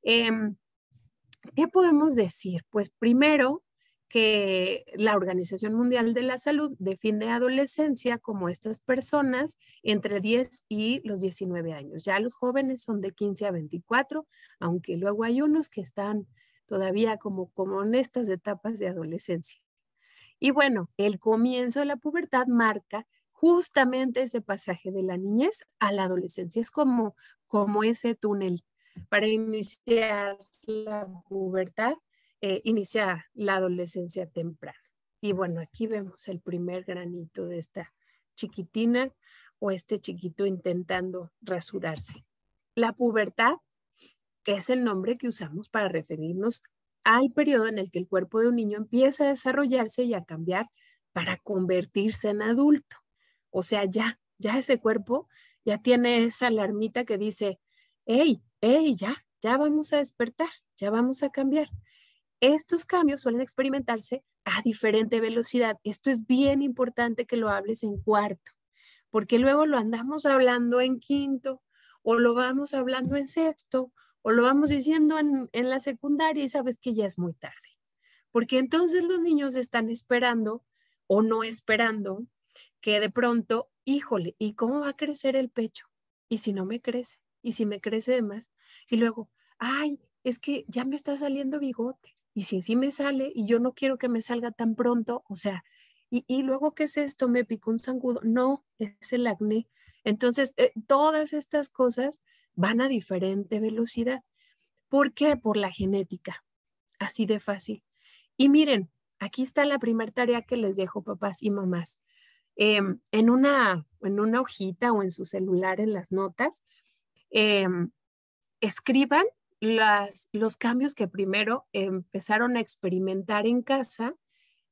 Speaker 1: ¿Qué podemos decir? Pues primero que la Organización Mundial de la Salud define adolescencia como estas personas entre 10 y los 19 años. Ya los jóvenes son de 15 a 24, aunque luego hay unos que están todavía como en estas etapas de adolescencia. Y bueno, el comienzo de la pubertad marca justamente ese pasaje de la niñez a la adolescencia. Es como ese túnel para iniciar la pubertad, inicia la adolescencia temprana. Y bueno, aquí vemos el primer granito de esta chiquitina o este chiquito intentando rasurarse. La pubertad es el nombre que usamos para referirnos al periodo en el que el cuerpo de un niño empieza a desarrollarse y a cambiar para convertirse en adulto. O sea, ya ese cuerpo ya tiene esa alarmita que dice, hey, ya vamos a despertar, ya vamos a cambiar. Estos cambios suelen experimentarse a diferente velocidad. Esto es bien importante que lo hables en cuarto, porque luego lo andamos hablando en quinto o lo vamos hablando en sexto o lo vamos diciendo en la secundaria y sabes que ya es muy tarde. Porque entonces los niños están esperando o no esperando que de pronto, híjole, ¿y cómo va a crecer el pecho? ¿Y si no me crece? ¿Y si me crece de más? Y luego, ay, es que ya me está saliendo bigote. Y si sí me sale y yo no quiero que me salga tan pronto, o sea, y luego, ¿qué es esto? ¿Me picó un zancudo? No, es el acné. Entonces, todas estas cosas van a diferente velocidad. ¿Por qué? Por la genética. Así de fácil. Y miren, aquí está la primera tarea que les dejo, papás y mamás. En una hojita o en su celular, en las notas, escriban los cambios que primero empezaron a experimentar en casa.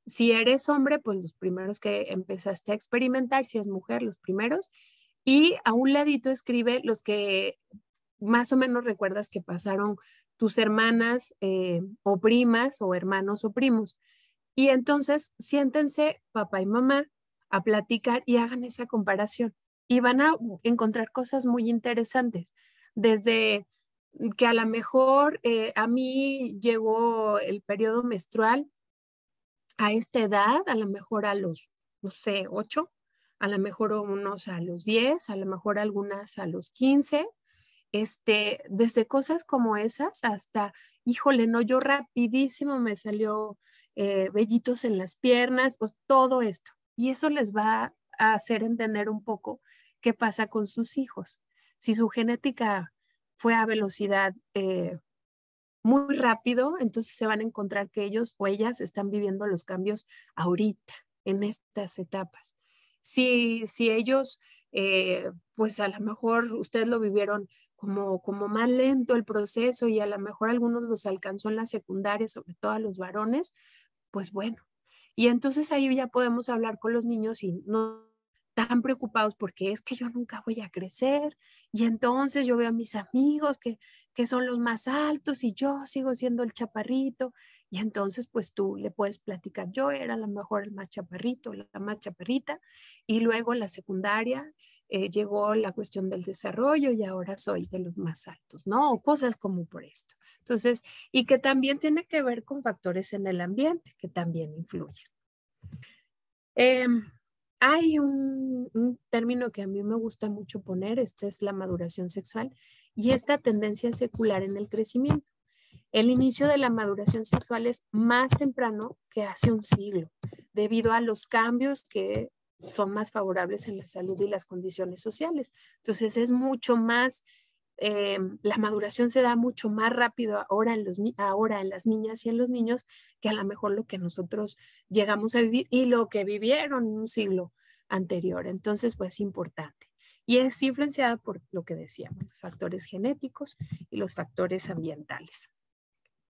Speaker 1: Si eres hombre, pues los primeros que empezaste a experimentar, si es mujer, los primeros. Y a un ladito escribe los que más o menos recuerdas que pasaron tus hermanas o primas o hermanos o primos. Y entonces siéntense papá y mamá a platicar y hagan esa comparación. Y van a encontrar cosas muy interesantes, desde que a lo mejor a mí llegó el periodo menstrual a esta edad, a lo mejor a los, no sé, 8, a lo mejor unos a los 10, a lo mejor algunas a los 15, desde cosas como esas hasta, híjole, no, yo rapidísimo me salió vellitos en las piernas, pues todo esto. Y eso les va a hacer entender un poco qué pasa con sus hijos. Si su genética fue a velocidad muy rápido, entonces se van a encontrar que ellos o ellas están viviendo los cambios ahorita, en estas etapas. Si ellos, pues a lo mejor ustedes lo vivieron como más lento el proceso y a lo mejor algunos los alcanzó en la secundaria, sobre todo a los varones, pues bueno. Y entonces ahí ya podemos hablar con los niños y no tan preocupados porque es que yo nunca voy a crecer y entonces yo veo a mis amigos que son los más altos y yo sigo siendo el chaparrito y entonces pues tú le puedes platicar, yo era a lo mejor el más chaparrito, la más chaparrita y luego en la secundaria llegó la cuestión del desarrollo y ahora soy de los más altos, ¿no? O cosas como por esto. Entonces, y que también tiene que ver con factores en el ambiente que también influyen. Hay un término que a mí me gusta mucho poner, esta es la maduración sexual y esta tendencia secular en el crecimiento. El inicio de la maduración sexual es más temprano que hace un siglo, debido a los cambios que son más favorables en la salud y las condiciones sociales. Entonces es mucho más, la maduración se da mucho más rápido ahora en las niñas y en los niños que a lo mejor lo que nosotros llegamos a vivir y lo que vivieron en un siglo anterior. Entonces, pues importante. Y es influenciada por lo que decíamos, los factores genéticos y los factores ambientales.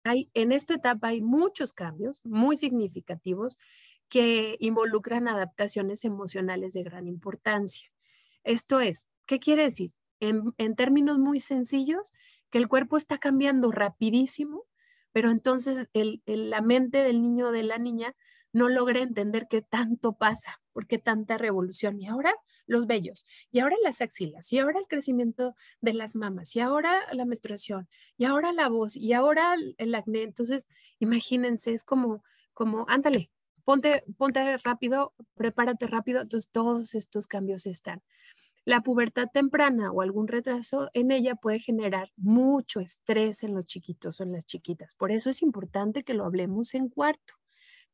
Speaker 1: En esta etapa hay muchos cambios muy significativos que involucran adaptaciones emocionales de gran importancia. Esto es, ¿qué quiere decir? En términos muy sencillos, que el cuerpo está cambiando rapidísimo, pero entonces la mente del niño o de la niña no logra entender qué tanto pasa ¿por qué tanta revolución? Y ahora los vellos, y ahora las axilas, y ahora el crecimiento de las mamas, y ahora la menstruación, y ahora la voz, y ahora el acné. Entonces, imagínense, es como, ándale, ponte rápido, prepárate rápido. Entonces, todos estos cambios están. La pubertad temprana o algún retraso en ella puede generar mucho estrés en los chiquitos o en las chiquitas. Por eso es importante que lo hablemos en cuarto,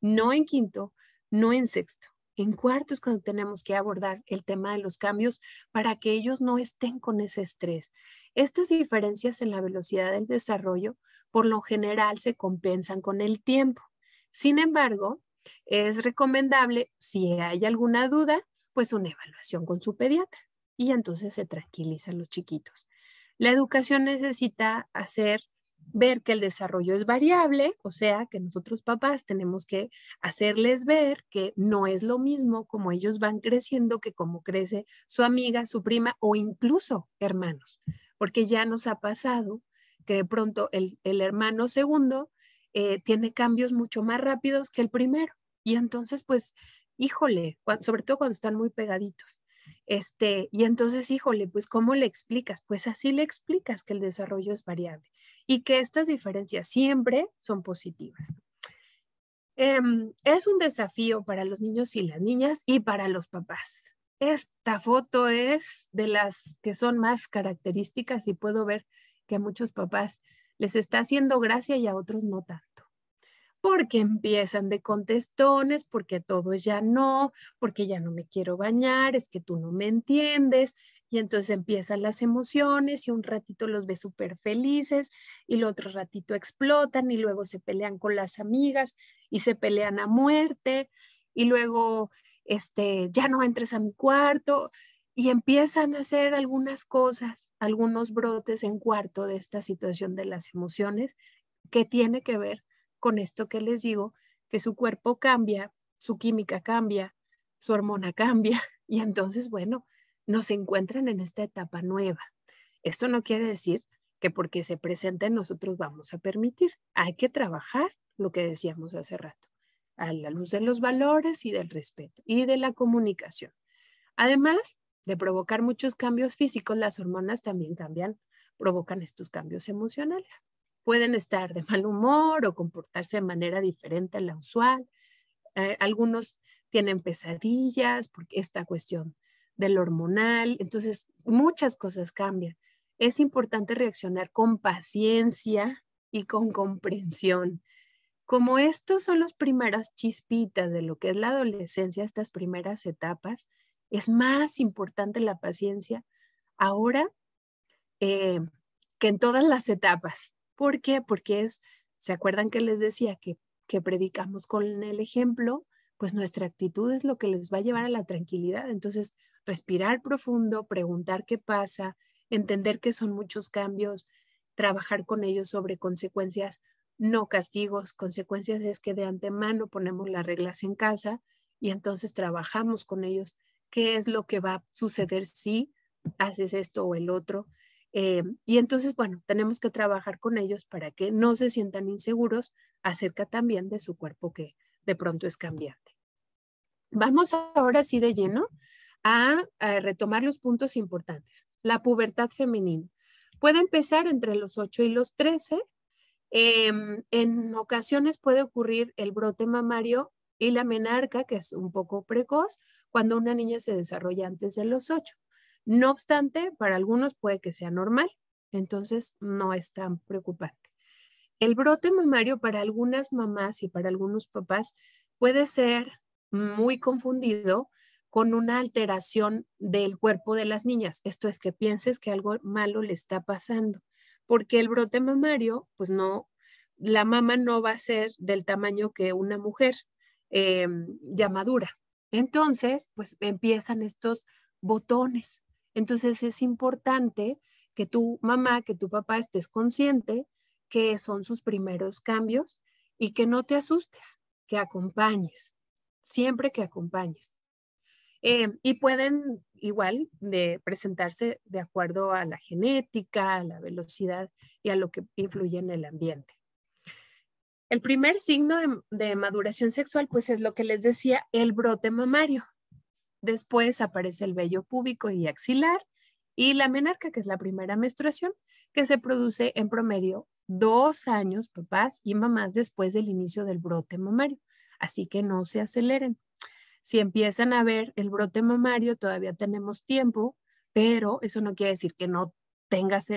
Speaker 1: no en quinto, no en sexto. En cuarto es cuando tenemos que abordar el tema de los cambios para que ellos no estén con ese estrés. Estas diferencias en la velocidad del desarrollo por lo general se compensan con el tiempo. Sin embargo, es recomendable, si hay alguna duda, pues una evaluación con su pediatra y entonces se tranquilizan los chiquitos. La educación necesita ver que el desarrollo es variable, o sea, que nosotros papás tenemos que hacerles ver que no es lo mismo como ellos van creciendo que como crece su amiga, su prima o incluso hermanos, porque ya nos ha pasado que de pronto el hermano segundo tiene cambios mucho más rápidos que el primero y entonces pues, híjole, sobre todo cuando están muy pegaditos. Y entonces, híjole, pues, ¿cómo le explicas? Pues así le explicas que el desarrollo es variable y que estas diferencias siempre son positivas. Es un desafío para los niños y las niñas y para los papás. Esta foto es de las que son más características y puedo ver que a muchos papás les está haciendo gracia y a otros no tanto. Porque empiezan de contestones, porque todo es ya no, porque ya no me quiero bañar, es que tú no me entiendes. Y entonces empiezan las emociones y un ratito los ves súper felices y el otro ratito explotan y luego se pelean con las amigas y se pelean a muerte y luego ya no entres a mi cuarto y empiezan a hacer algunas cosas, algunos brotes en cuarto de esta situación de las emociones que tiene que ver con esto que les digo, que su cuerpo cambia, su química cambia, su hormona cambia y entonces, bueno, nos encuentran en esta etapa nueva. Esto no quiere decir que porque se presenten nosotros vamos a permitir. Hay que trabajar lo que decíamos hace rato, a la luz de los valores y del respeto y de la comunicación. Además de provocar muchos cambios físicos, las hormonas también provocan estos cambios emocionales. Pueden estar de mal humor o comportarse de manera diferente a la usual. Algunos tienen pesadillas porque esta cuestión del hormonal. Entonces, muchas cosas cambian. Es importante reaccionar con paciencia y con comprensión. Como estos son las primeras chispitas de lo que es la adolescencia, estas primeras etapas, es más importante la paciencia ahora que en todas las etapas. ¿Por qué? Porque ¿se acuerdan que les decía que predicamos con el ejemplo? Pues nuestra actitud es lo que les va a llevar a la tranquilidad. Entonces, respirar profundo, preguntar qué pasa, entender que son muchos cambios, trabajar con ellos sobre consecuencias, no castigos. Consecuencias es que de antemano ponemos las reglas en casa y entonces trabajamos con ellos. ¿Qué es lo que va a suceder si haces esto o el otro? Y entonces, bueno, tenemos que trabajar con ellos para que no se sientan inseguros acerca también de su cuerpo que de pronto es cambiante. Vamos ahora sí de lleno a retomar los puntos importantes. La pubertad femenina puede empezar entre los 8 y los 13. En ocasiones puede ocurrir el brote mamario y la menarca, que es un poco precoz, cuando una niña se desarrolla antes de los 8. No obstante, para algunos puede que sea normal, entonces no es tan preocupante. El brote mamario para algunas mamás y para algunos papás puede ser muy confundido con una alteración del cuerpo de las niñas. Esto es que pienses que algo malo le está pasando, porque el brote mamario, pues no, la mama no va a ser del tamaño que una mujer ya madura. Entonces, pues empiezan estos botones. Entonces es importante que tu mamá, que tu papá estés consciente que son sus primeros cambios y que no te asustes, que acompañes, siempre que acompañes. Y pueden igual de presentarse de acuerdo a la genética, a la velocidad y a lo que influye en el ambiente. El primer signo de maduración sexual, pues es lo que les decía, el brote mamario. Después aparece el vello púbico y axilar y la menarca, que es la primera menstruación, que se produce en promedio 2 años, papás y mamás, después del inicio del brote mamario. Así que no se aceleren. Si empiezan a ver el brote mamario, todavía tenemos tiempo, pero eso no quiere decir que no tengas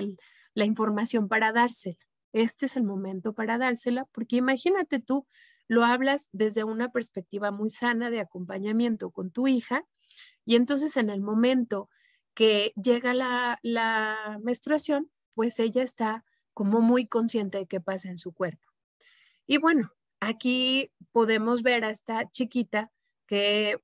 Speaker 1: la información para dársela. Este es el momento para dársela, porque imagínate tú, lo hablas desde una perspectiva muy sana de acompañamiento con tu hija, y entonces en el momento que llega la menstruación, pues ella está como muy consciente de qué pasa en su cuerpo. Y bueno, aquí podemos ver a esta chiquita que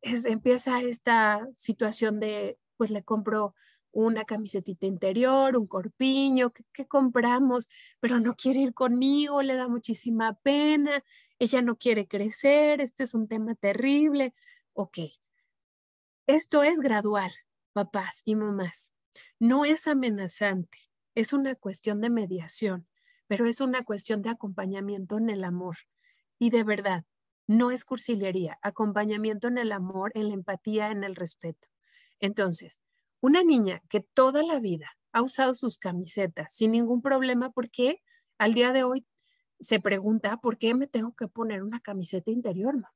Speaker 1: empieza esta situación de, pues le compro una camisetita interior, un corpiño, ¿qué compramos? Pero no quiere ir conmigo, le da muchísima pena, ella no quiere crecer, este es un tema terrible. Ok, esto es gradual, papás y mamás. No es amenazante, es una cuestión de mediación, pero es una cuestión de acompañamiento en el amor. Y de verdad, no es cursilería, acompañamiento en el amor, en la empatía, en el respeto. Entonces, una niña que toda la vida ha usado sus camisetas sin ningún problema, ¿por qué al día de hoy se pregunta por qué me tengo que poner una camiseta interior, mamá?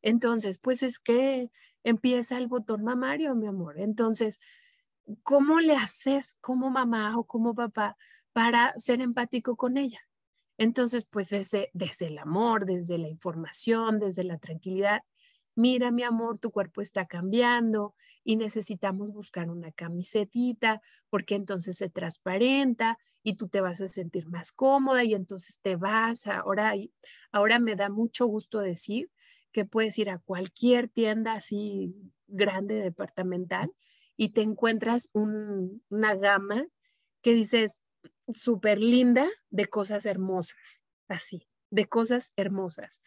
Speaker 1: Entonces, pues es que empieza el botón mamario, mi amor. Entonces, ¿cómo le haces como mamá o como papá para ser empático con ella? Entonces, pues desde el amor, desde la información, desde la tranquilidad, mira, mi amor, tu cuerpo está cambiando y necesitamos buscar una camisetita porque entonces se transparenta y tú te vas a sentir más cómoda y entonces te vas. Ahora me da mucho gusto decir que puedes ir a cualquier tienda así grande, departamental, y te encuentras una gama que dices súper linda de cosas hermosas, así, de cosas hermosas.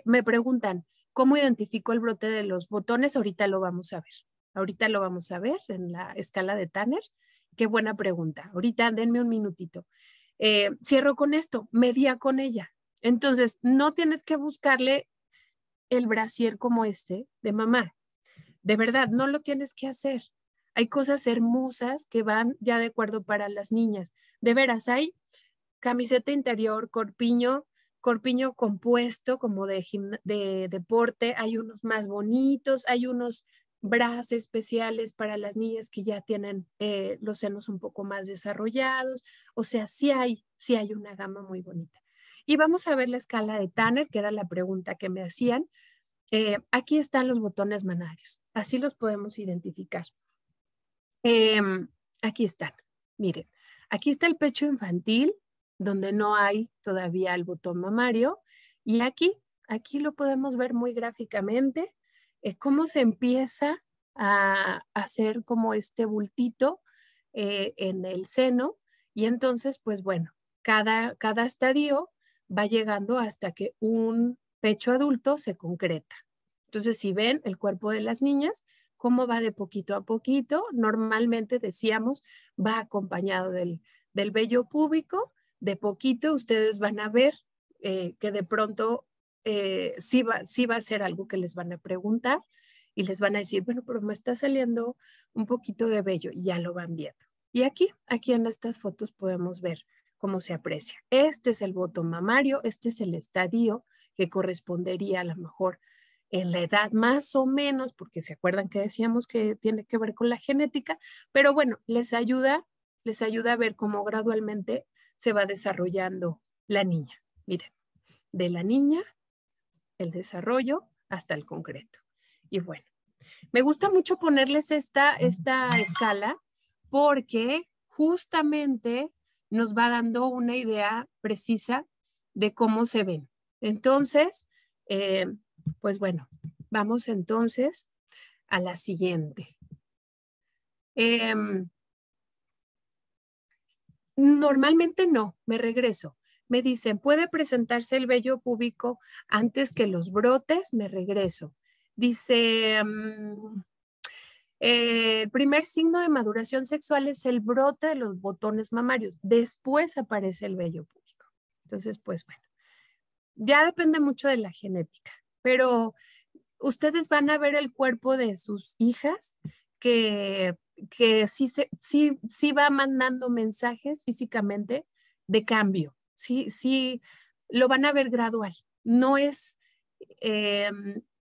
Speaker 1: Me preguntan, ¿cómo identifico el brote de los botones? Ahorita lo vamos a ver. Ahorita lo vamos a ver en la escala de Tanner. Qué buena pregunta. Ahorita denme un minutito. Cierro con esto, media con ella. Entonces, no tienes que buscarle el brasier como este de mamá. De verdad, no lo tienes que hacer. Hay cosas hermosas que van ya de acuerdo para las niñas. De veras, hay camiseta interior, corpiño compuesto como de deporte. Hay unos más bonitos, hay unos bras especiales para las niñas que ya tienen los senos un poco más desarrollados. O sea, sí hay una gama muy bonita. Y vamos a ver la escala de Tanner, que era la pregunta que me hacían. Aquí están los botones manarios, así los podemos identificar. Aquí están, miren, aquí está el pecho infantil, donde no hay todavía el botón mamario, y aquí lo podemos ver muy gráficamente, cómo se empieza a hacer como este bultito en el seno, y entonces, pues bueno, cada estadio va llegando hasta que un pecho adulto se concreta. Entonces, si ven el cuerpo de las niñas, cómo va de poquito a poquito, normalmente decíamos, va acompañado del vello púbico, de poquito ustedes van a ver que de pronto sí va a ser algo que les van a preguntar y les van a decir, bueno, pero me está saliendo un poquito de vello y ya lo van viendo. Y aquí en estas fotos podemos ver cómo se aprecia. Este es el botón mamario, este es el estadio que correspondería a lo mejor en la edad más o menos, porque se acuerdan que decíamos que tiene que ver con la genética, pero bueno, les ayuda a ver cómo gradualmente se va desarrollando la niña. Miren, de la niña, el desarrollo hasta el concreto. Y bueno, me gusta mucho ponerles esta escala porque justamente nos va dando una idea precisa de cómo se ven. Entonces, pues bueno, vamos entonces a la siguiente. Normalmente no, me regreso. Me dicen, ¿puede presentarse el vello púbico antes que los brotes? Me regreso. Dice, el primer signo de maduración sexual es el brote de los botones mamarios. Después aparece el vello púbico. Entonces, pues bueno, ya depende mucho de la genética, pero ustedes van a ver el cuerpo de sus hijas que sí va mandando mensajes físicamente de cambio. Sí, lo van a ver gradual. No es eh,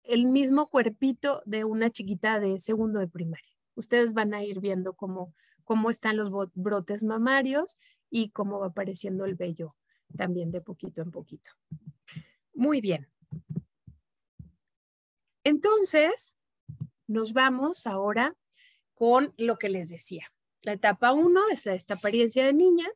Speaker 1: el mismo cuerpito de una chiquita de segundo de primaria. Ustedes van a ir viendo cómo están los brotes mamarios y cómo va apareciendo el vello también de poquito en poquito. Muy bien. Entonces, nos vamos ahora con lo que les decía. La etapa 1 es esta apariencia de niña,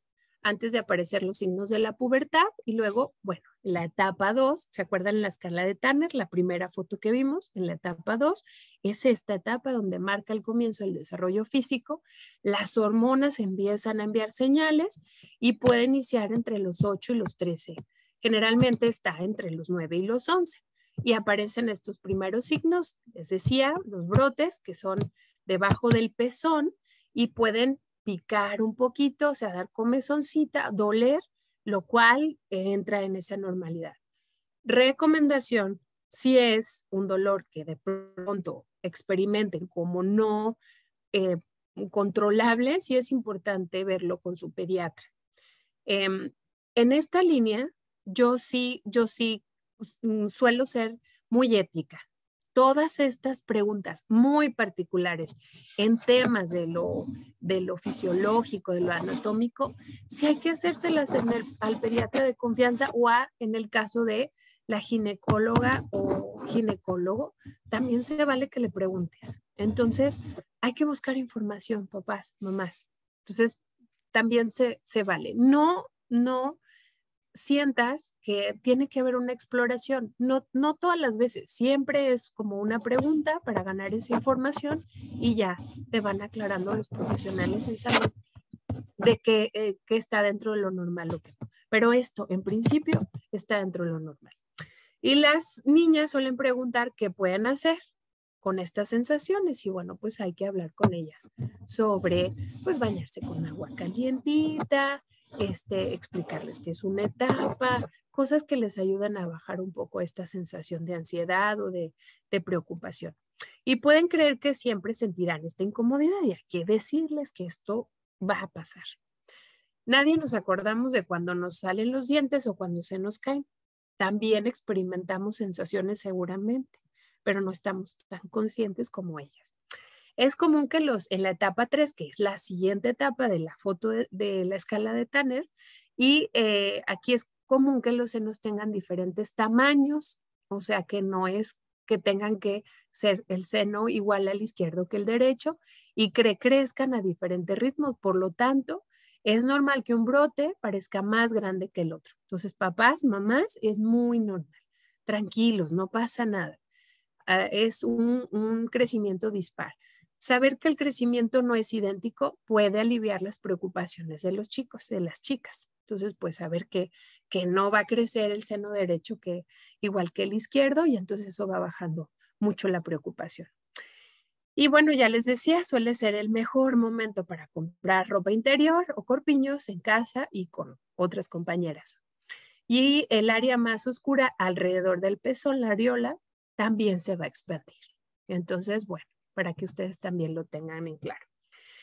Speaker 1: antes de aparecer los signos de la pubertad, y luego, bueno, en la etapa 2, ¿se acuerdan en la escala de Tanner? La primera foto que vimos en la etapa 2 es esta etapa donde marca el comienzo del desarrollo físico. Las hormonas empiezan a enviar señales y puede iniciar entre los 8 y los 13. Generalmente está entre los 9 y los 11. Y aparecen estos primeros signos, les decía, los brotes, que son debajo del pezón y pueden picar un poquito, o sea, dar comezoncita, doler, lo cual entra en esa normalidad. Recomendación, si es un dolor que de pronto experimenten como no controlable, sí es importante verlo con su pediatra. En esta línea, yo sí suelo ser muy ética. Todas estas preguntas muy particulares en temas de lo fisiológico, de lo anatómico, sí hay que hacérselas al pediatra de confianza o en el caso de la ginecóloga o ginecólogo, también se vale que le preguntes. Entonces, hay que buscar información, papás, mamás. Entonces, también se vale. No sientas que tiene que haber una exploración. No todas las veces, siempre es como una pregunta para ganar esa información y ya te van aclarando los profesionales en salud de que está dentro de lo normal o que no. Pero esto, en principio, está dentro de lo normal. Y las niñas suelen preguntar qué pueden hacer con estas sensaciones y bueno, pues hay que hablar con ellas sobre pues bañarse con agua calientita, explicarles que es una etapa, cosas que les ayudan a bajar un poco esta sensación de ansiedad o de preocupación. Y pueden creer que siempre sentirán esta incomodidad y hay que decirles que esto va a pasar. Nadie nos acordamos de cuando nos salen los dientes o cuando se nos caen. También experimentamos sensaciones seguramente, pero no estamos tan conscientes como ellas. Es común que en la etapa 3, que es la siguiente etapa de la foto de la escala de Tanner, y aquí es común que los senos tengan diferentes tamaños, o sea que no es que tengan que ser el seno igual al izquierdo que el derecho y que crezcan a diferentes ritmos. Por lo tanto, es normal que un brote parezca más grande que el otro. Entonces, papás, mamás, es muy normal. Tranquilos, no pasa nada. Es un crecimiento dispar. Saber que el crecimiento no es idéntico puede aliviar las preocupaciones de los chicos, de las chicas. Entonces, pues saber que no va a crecer el seno derecho igual que el izquierdo y entonces eso va bajando mucho la preocupación. Y bueno, ya les decía, suele ser el mejor momento para comprar ropa interior o corpiños en casa y con otras compañeras. Y el área más oscura alrededor del pezón, la areola, también se va a expandir. Entonces, bueno, para que ustedes también lo tengan en claro.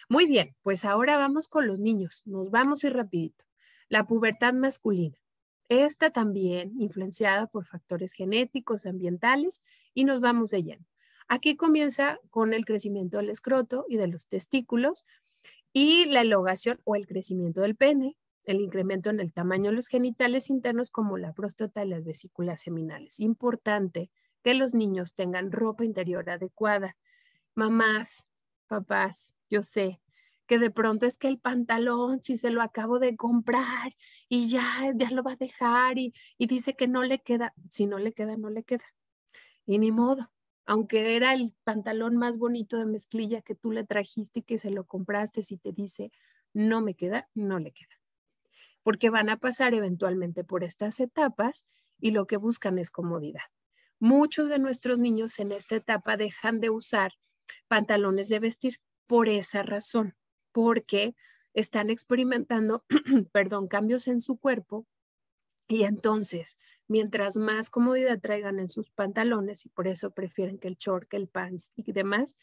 Speaker 1: Muy bien, pues ahora vamos con los niños. Nos vamos a ir rapidito. La pubertad masculina. Esta también influenciada por factores genéticos, ambientales y nos vamos de lleno. Aquí comienza con el crecimiento del escroto y de los testículos y la elongación o el crecimiento del pene, el incremento en el tamaño de los genitales internos como la próstata y las vesículas seminales. Importante que los niños tengan ropa interior adecuada. Mamás, papás, yo sé que de pronto es que el pantalón, si se lo acabo de comprar y ya lo va a dejar y dice que no le queda. Si no le queda, no le queda. Y ni modo. Aunque era el pantalón más bonito de mezclilla que tú le trajiste y que se lo compraste, si te dice no me queda, no le queda. Porque van a pasar eventualmente por estas etapas y lo que buscan es comodidad. Muchos de nuestros niños en esta etapa dejan de usar pantalones de vestir por esa razón, porque están experimentando, perdón, cambios en su cuerpo y entonces mientras más comodidad traigan en sus pantalones y por eso prefieren que el short, que el pants y demás,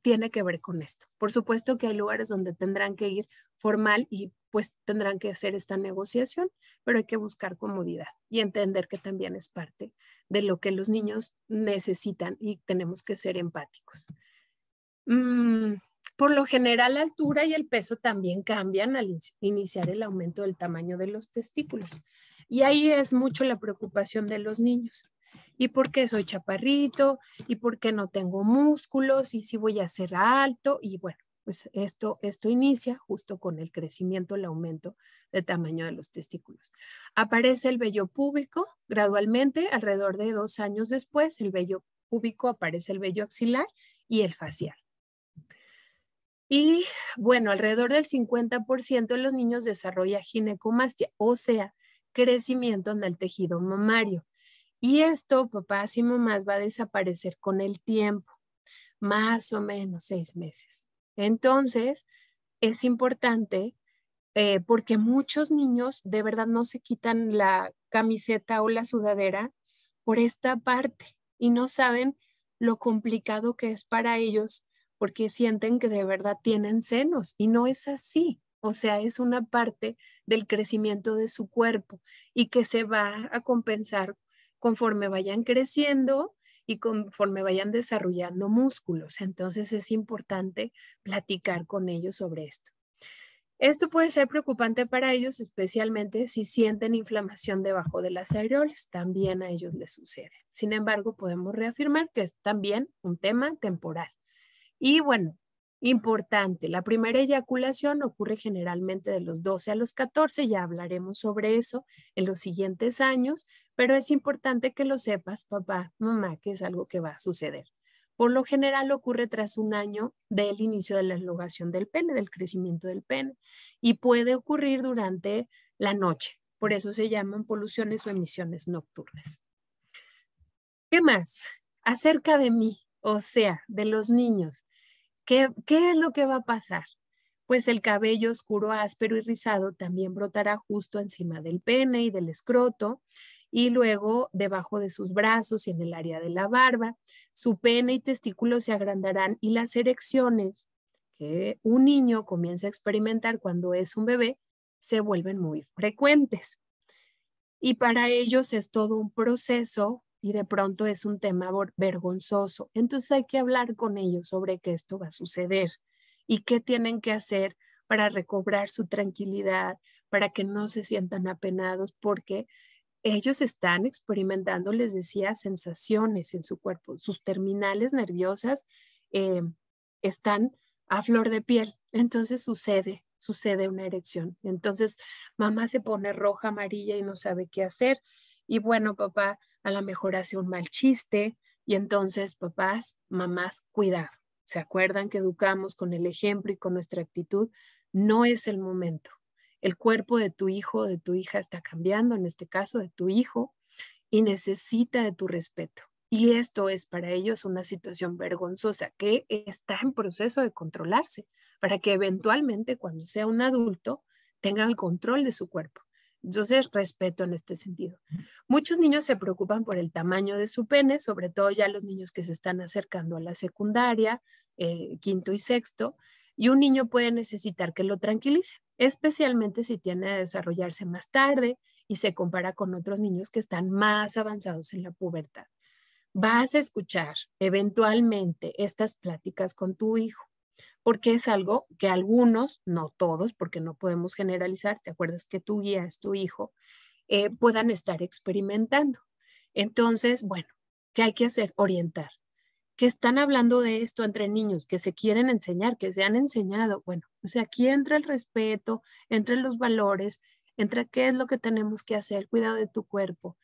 Speaker 1: tiene que ver con esto. Por supuesto que hay lugares donde tendrán que ir formal y pues tendrán que hacer esta negociación, pero hay que buscar comodidad y entender que también es parte de lo que los niños necesitan y tenemos que ser empáticos. Por lo general, la altura y el peso también cambian al iniciar el aumento del tamaño de los testículos. Y ahí es mucho la preocupación de los niños. ¿Y por qué soy chaparrito? ¿Y por qué no tengo músculos? ¿Y si voy a ser alto? Y bueno, pues esto inicia justo con el crecimiento, el aumento de tamaño de los testículos. Aparece el vello púbico gradualmente, alrededor de 2 años después, el vello púbico aparece el vello axilar y el facial. Y bueno, alrededor del 50% de los niños desarrolla ginecomastia, o sea, crecimiento en el tejido mamario. Y esto, papás y mamás, va a desaparecer con el tiempo, más o menos 6 meses. Entonces, es importante porque muchos niños de verdad no se quitan la camiseta o la sudadera por esta parte y no saben lo complicado que es para ellos porque sienten que de verdad tienen senos y no es así. O sea, es una parte del crecimiento de su cuerpo y que se va a compensar conforme vayan creciendo y conforme vayan desarrollando músculos. Entonces es importante platicar con ellos sobre esto. Esto puede ser preocupante para ellos, especialmente si sienten inflamación debajo de las areolas. También a ellos les sucede. Sin embargo, podemos reafirmar que es también un tema temporal. Y bueno, importante, la primera eyaculación ocurre generalmente de los 12 a los 14. Ya hablaremos sobre eso en los siguientes años, pero es importante que lo sepas, papá, mamá, que es algo que va a suceder. Por lo general ocurre tras 1 año del inicio de la elongación del pene, del crecimiento del pene, y puede ocurrir durante la noche. Por eso se llaman poluciones o emisiones nocturnas. ¿Qué más? Acerca de mí, o sea, de los niños. ¿Qué es lo que va a pasar? Pues el cabello oscuro, áspero y rizado también brotará justo encima del pene y del escroto y luego debajo de sus brazos y en el área de la barba. Su pene y testículos se agrandarán y las erecciones que un niño comienza a experimentar cuando es un bebé se vuelven muy frecuentes. Y para ellos es todo un proceso y de pronto es un tema vergonzoso. Entonces hay que hablar con ellos sobre que esto va a suceder y qué tienen que hacer para recobrar su tranquilidad, para que no se sientan apenados, porque ellos están experimentando, les decía, sensaciones en su cuerpo. Sus terminales nerviosas eh, están a flor de piel. Entonces sucede una erección. Entonces mamá se pone roja, amarilla y no sabe qué hacer. Y bueno, papá a lo mejor hace un mal chiste. Y entonces, papás, mamás, cuidado. ¿Se acuerdan que educamos con el ejemplo y con nuestra actitud? No es el momento. El cuerpo de tu hijo o de tu hija está cambiando, en este caso de tu hijo, y necesita de tu respeto. Y esto es para ellos una situación vergonzosa que está en proceso de controlarse para que eventualmente cuando sea un adulto tenga el control de su cuerpo. Entonces, respeto en este sentido. Muchos niños se preocupan por el tamaño de su pene, sobre todo ya los niños que se están acercando a la secundaria, quinto y sexto, y un niño puede necesitar que lo tranquilice, especialmente si tiene a desarrollarse más tarde y se compara con otros niños que están más avanzados en la pubertad. Vas a escuchar eventualmente estas pláticas con tu hijo, porque es algo que algunos, no todos, porque no podemos generalizar, te acuerdas que tu guía es tu hijo, puedan estar experimentando. Entonces, bueno, ¿qué hay que hacer? Orientar. Que están hablando de esto entre niños, que se quieren enseñar, que se han enseñado. Bueno, pues aquí entra el respeto, entra los valores, entra qué es lo que tenemos que hacer, cuidado de tu cuerpo,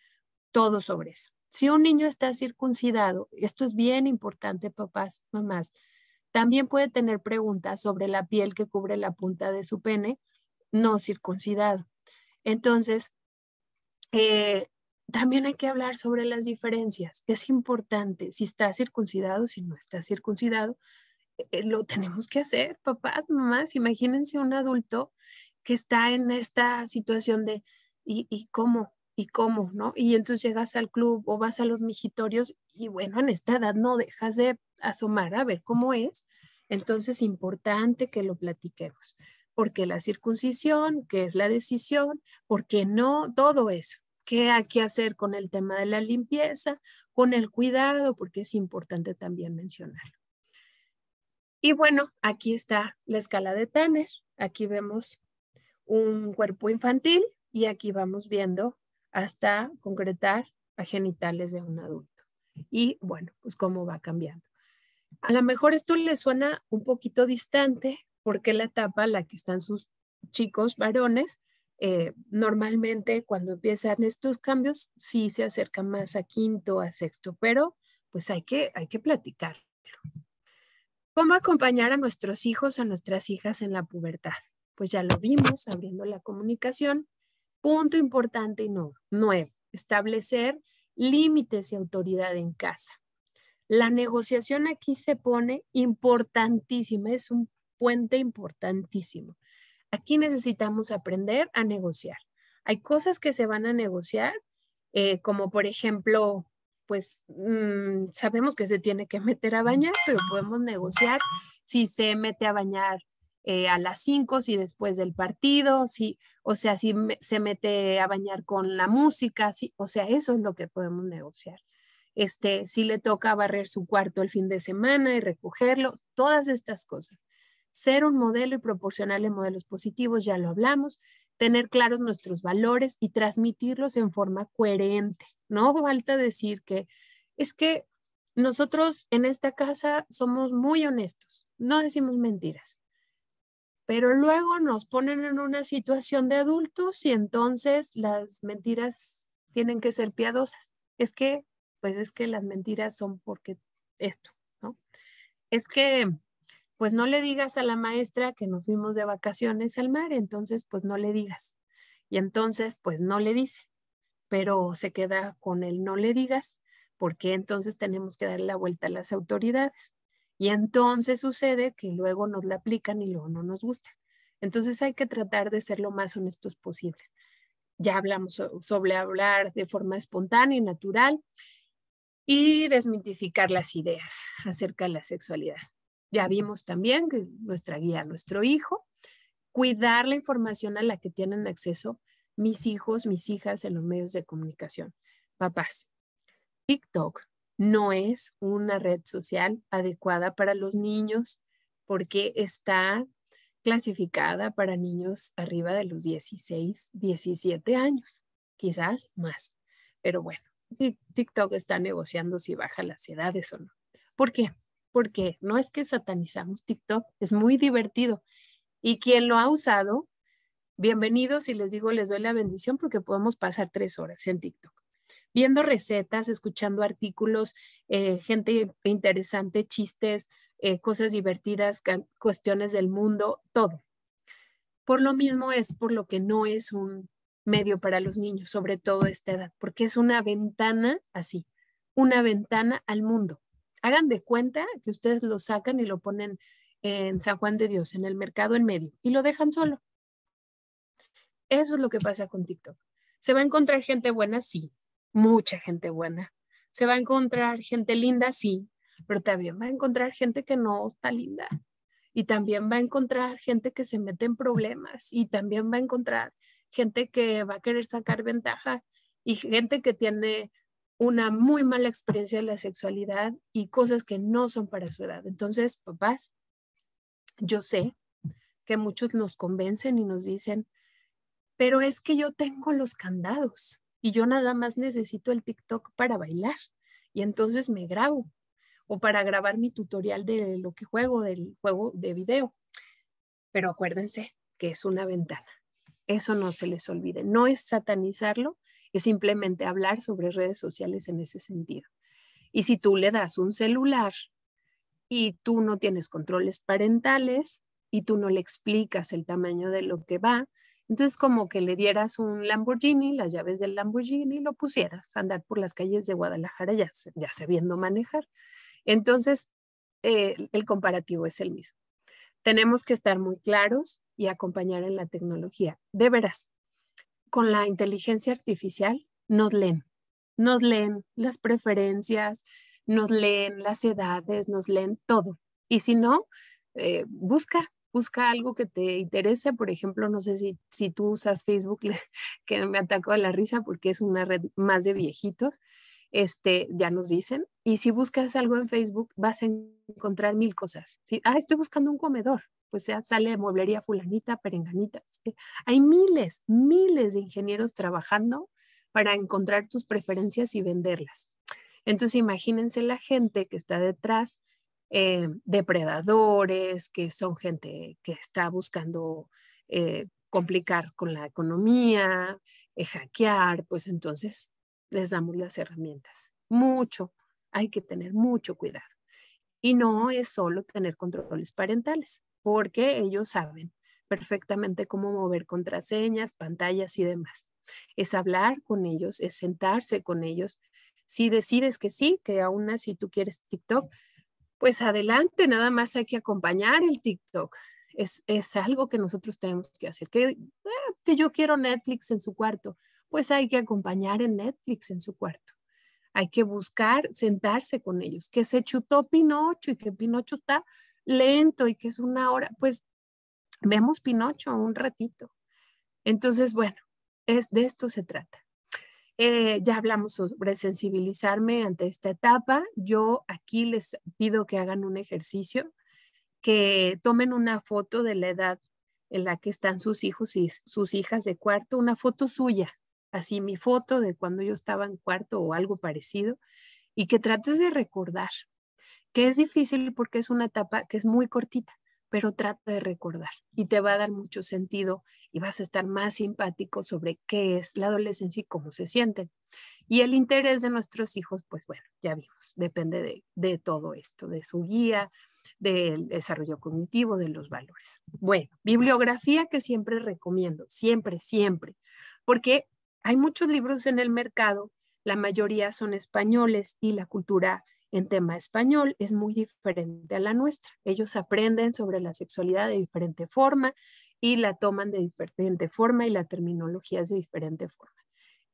Speaker 1: todo sobre eso. Si un niño está circuncidado, esto es bien importante, papás, mamás, también puede tener preguntas sobre la piel que cubre la punta de su pene no circuncidado. Entonces, eh, también hay que hablar sobre las diferencias. Es importante si está circuncidado, si no está circuncidado. Lo tenemos que hacer, papás, mamás. Imagínense un adulto que está en esta situación de, ¿y cómo? ¿Y cómo, no? Y entonces llegas al club o vas a los mijitorios y bueno, en esta edad no dejas de asomar a ver cómo es. Entonces, importante que lo platiquemos. Porque la circuncisión, qué es la decisión, por qué no, todo eso. ¿Qué hay que hacer con el tema de la limpieza, con el cuidado? Porque es importante también mencionarlo. Y bueno, aquí está la escala de Tanner. Aquí vemos un cuerpo infantil y aquí vamos viendo hasta concretar a genitales de un adulto. Y bueno, pues cómo va cambiando. A lo mejor esto le suena un poquito distante porque la etapa en la que están sus chicos varones, normalmente cuando empiezan estos cambios sí se acerca más a quinto, a sexto, pero pues hay que platicar. ¿Cómo acompañar a nuestros hijos, a nuestras hijas en la pubertad? Pues ya lo vimos, abriendo la comunicación. Punto importante y nuevo, establecer límites y autoridad en casa. La negociación aquí se pone importantísima, es un puente importantísimo. Aquí necesitamos aprender a negociar. Hay cosas que se van a negociar, como por ejemplo, pues sabemos que se tiene que meter a bañar, pero podemos negociar si se mete a bañar a las 5, si después del partido, si, o sea, si se mete a bañar con la música, si, o sea, eso es lo que podemos negociar. Si le toca barrer su cuarto el fin de semana y recogerlo, todas estas cosas. Ser un modelo y proporcionarle modelos positivos, ya lo hablamos, tener claros nuestros valores y transmitirlos en forma coherente. No falta decir que es que nosotros en esta casa somos muy honestos, no decimos mentiras, pero luego nos ponen en una situación de adultos y entonces las mentiras tienen que ser piadosas. Pues es que las mentiras son porque esto, ¿no? Es que pues no le digas a la maestra que nos fuimos de vacaciones al mar, entonces pues no le digas. Y entonces pues no le dice, pero se queda con el no le digas, porque entonces tenemos que darle la vuelta a las autoridades. Y entonces sucede que luego nos la aplican y luego no nos gusta. Entonces hay que tratar de ser lo más honestos posibles. Ya hablamos sobre hablar de forma espontánea y natural y desmitificar las ideas acerca de la sexualidad. Ya vimos también que nuestra guía, nuestro hijo, cuidar la información a la que tienen acceso mis hijos, mis hijas en los medios de comunicación. Papás, TikTok no es una red social adecuada para los niños porque está clasificada para niños arriba de los 16, 17 años, quizás más. Pero bueno, TikTok está negociando si baja las edades o no. ¿Por qué? Porque no es que satanizamos TikTok, es muy divertido. Y quien lo ha usado, bienvenidos y les digo, les doy la bendición porque podemos pasar 3 horas en TikTok. Viendo recetas, escuchando artículos, gente interesante, chistes, cosas divertidas, cuestiones del mundo, todo. Por lo mismo es por lo que no es un medio para los niños, sobre todo a esta edad, porque es una ventana así, una ventana al mundo. Hagan de cuenta que ustedes lo sacan y lo ponen en San Juan de Dios, en el mercado en medio, y lo dejan solo. Eso es lo que pasa con TikTok. ¿Se va a encontrar gente buena? Sí, mucha gente buena. ¿Se va a encontrar gente linda? Sí, pero también va a encontrar gente que no está linda. Y también va a encontrar gente que se mete en problemas. Y también va a encontrar gente que va a querer sacar ventaja. Y gente que tiene una muy mala experiencia de la sexualidad y cosas que no son para su edad. Entonces, papás, yo sé que muchos nos convencen y nos dicen, pero es que yo tengo los candados y yo nada más necesito el TikTok para bailar y entonces me grabo o para grabar mi tutorial de lo que juego, del juego de video. Pero acuérdense que es una ventana. Eso no se les olvide. No es satanizarlo, es simplemente hablar sobre redes sociales en ese sentido. Y si tú le das un celular y tú no tienes controles parentales y tú no le explicas el tamaño de lo que va, entonces como que le dieras un Lamborghini, las llaves del Lamborghini, y lo pusieras a andar por las calles de Guadalajara ya sabiendo manejar. Entonces, el comparativo es el mismo. Tenemos que estar muy claros y acompañar en la tecnología. De veras, con la inteligencia artificial nos leen las preferencias, nos leen las edades, nos leen todo. Y si no, busca algo que te interese. Por ejemplo, no sé si tú usas Facebook, que me atacó a la risa porque es una red más de viejitos, ya nos dicen. Y si buscas algo en Facebook, vas a encontrar mil cosas. ¿Sí? Estoy buscando un comedor. Pues ya sale mueblería fulanita, perenganita. Hay miles de ingenieros trabajando para encontrar tus preferencias y venderlas. Entonces imagínense la gente que está detrás, depredadores, que son gente que está buscando complicar con la economía, hackear, pues entonces les damos las herramientas. Hay que tener mucho cuidado. Y no es solo tener controles parentales, porque ellos saben perfectamente cómo mover contraseñas, pantallas y demás. Es hablar con ellos, es sentarse con ellos. Si decides que sí, que aún así tú quieres TikTok, pues adelante, nada más hay que acompañar el TikTok. Es algo que nosotros tenemos que hacer. Que yo quiero Netflix en su cuarto, pues hay que acompañar en Netflix en su cuarto. Hay que buscar sentarse con ellos, que se chutó Pinocho y que Pinocho está lento y que es una hora, pues vemos Pinocho un ratito. Entonces, bueno, de esto se trata. Ya hablamos sobre sensibilizarme ante esta etapa. Yo aquí les pido que hagan un ejercicio, que tomen una foto de la edad en la que están sus hijos y sus hijas de cuarto, una foto suya, así mi foto de cuando yo estaba en cuarto o algo parecido, y que trates de recordar, que es difícil porque es una etapa que es muy cortita, pero trata de recordar y te va a dar mucho sentido y vas a estar más simpático sobre qué es la adolescencia y cómo se sienten. Y el interés de nuestros hijos, pues bueno, ya vimos, depende de todo esto, de su guía, del desarrollo cognitivo, de los valores. Bueno, bibliografía que siempre recomiendo, siempre, porque hay muchos libros en el mercado, la mayoría son españoles y la cultura en tema español es muy diferente a la nuestra. Ellos aprenden sobre la sexualidad de diferente forma y la toman de diferente forma y la terminología es de diferente forma.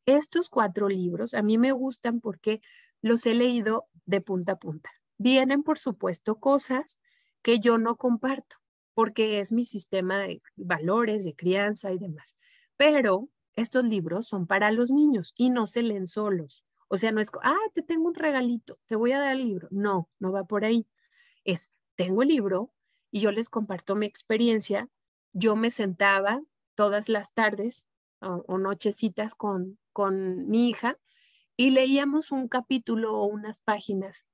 Speaker 1: Estos 4 libros a mí me gustan porque los he leído de punta a punta. Vienen, por supuesto, cosas que yo no comparto porque es mi sistema de valores, de crianza y demás. Pero estos libros son para los niños y no se leen solos. O sea, no es, te tengo un regalito, te voy a dar el libro. No, no va por ahí. Tengo el libro y yo les comparto mi experiencia. Yo me sentaba todas las tardes o nochecitas con mi hija y leíamos un capítulo o unas páginas.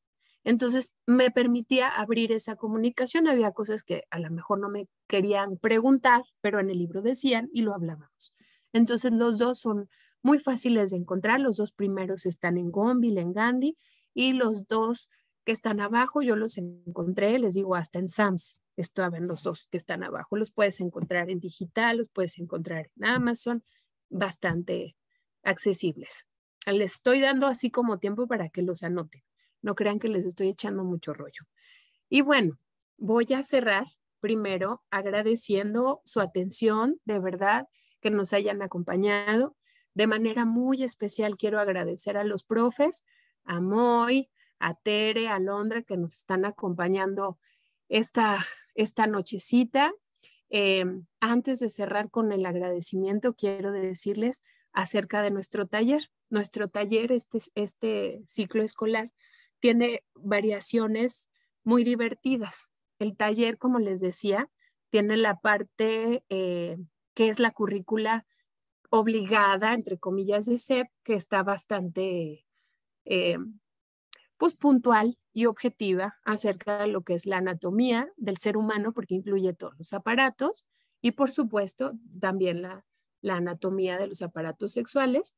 Speaker 1: Entonces me permitía abrir esa comunicación. Había cosas que a lo mejor no me querían preguntar, pero en el libro decían y lo hablábamos. Entonces los dos son muy fáciles de encontrar. Los 2 primeros están en Gonville, en Gandhi, y los 2 que están abajo yo los encontré, les digo, hasta en Sams. Estaban los 2 que están abajo. Los puedes encontrar en digital, los puedes encontrar en Amazon, bastante accesibles. Les estoy dando así como tiempo para que los anoten. No crean que les estoy echando mucho rollo. Y bueno, voy a cerrar primero agradeciendo su atención, de verdad, que nos hayan acompañado. De manera muy especial quiero agradecer a los profes, a Moy, a Tere, a Londra, que nos están acompañando esta nochecita. Antes de cerrar con el agradecimiento, quiero decirles acerca de nuestro taller. Nuestro taller, este ciclo escolar, tiene variaciones muy divertidas. El taller, como les decía, tiene la parte que es la currícula obligada, entre comillas, de SEP, que está bastante eh, pues puntual y objetiva acerca de lo que es la anatomía del ser humano, porque incluye todos los aparatos y por supuesto también la anatomía de los aparatos sexuales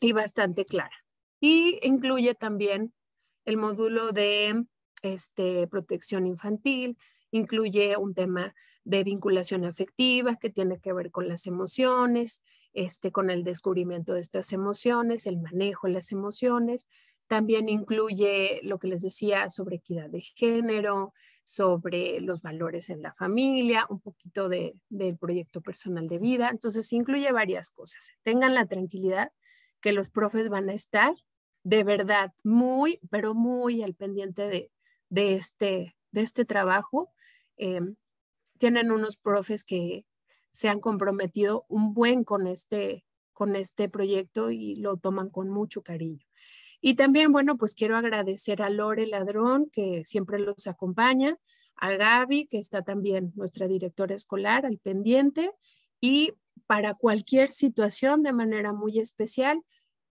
Speaker 1: y bastante clara. Y incluye también el módulo de protección infantil, incluye un tema de vinculación afectiva que tiene que ver con las emociones, con el descubrimiento de estas emociones, el manejo de las emociones, También incluye lo que les decía sobre equidad de género, sobre los valores en la familia, un poquito del proyecto personal de vida. Entonces, incluye varias cosas. Tengan la tranquilidad que los profes van a estar de verdad muy, pero muy al pendiente de este trabajo. Tienen unos profes que se han comprometido un buen con este proyecto y lo toman con mucho cariño. Y también, bueno, pues quiero agradecer a Lore Ladrón, que siempre los acompaña, a Gaby, que está también nuestra directora escolar al pendiente, y para cualquier situación de manera muy especial,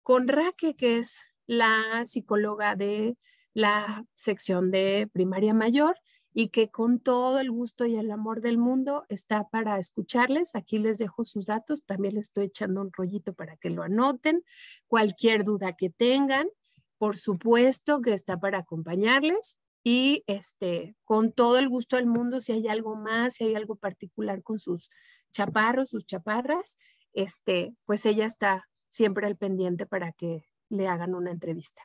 Speaker 1: con Raque, que es la psicóloga de la sección de primaria mayor y que con todo el gusto y el amor del mundo está para escucharles. Aquí les dejo sus datos, también les estoy echando un rollito para que lo anoten. Cualquier duda que tengan, por supuesto que está para acompañarles y con todo el gusto del mundo, si hay algo más, si hay algo particular con sus chaparros, sus chaparras, pues ella está siempre al pendiente para que le hagan una entrevista.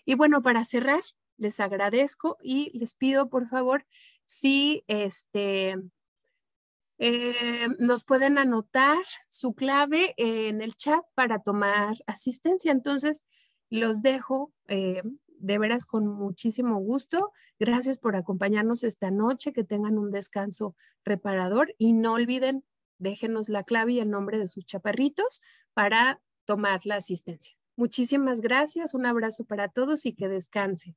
Speaker 1: Y bueno, para cerrar, les agradezco y les pido por favor si nos pueden anotar su clave en el chat para tomar asistencia. Entonces, los dejo de veras con muchísimo gusto. Gracias por acompañarnos esta noche, que tengan un descanso reparador y no olviden, déjenos la clave y el nombre de sus chaparritos para tomar la asistencia. Muchísimas gracias, un abrazo para todos y que descansen.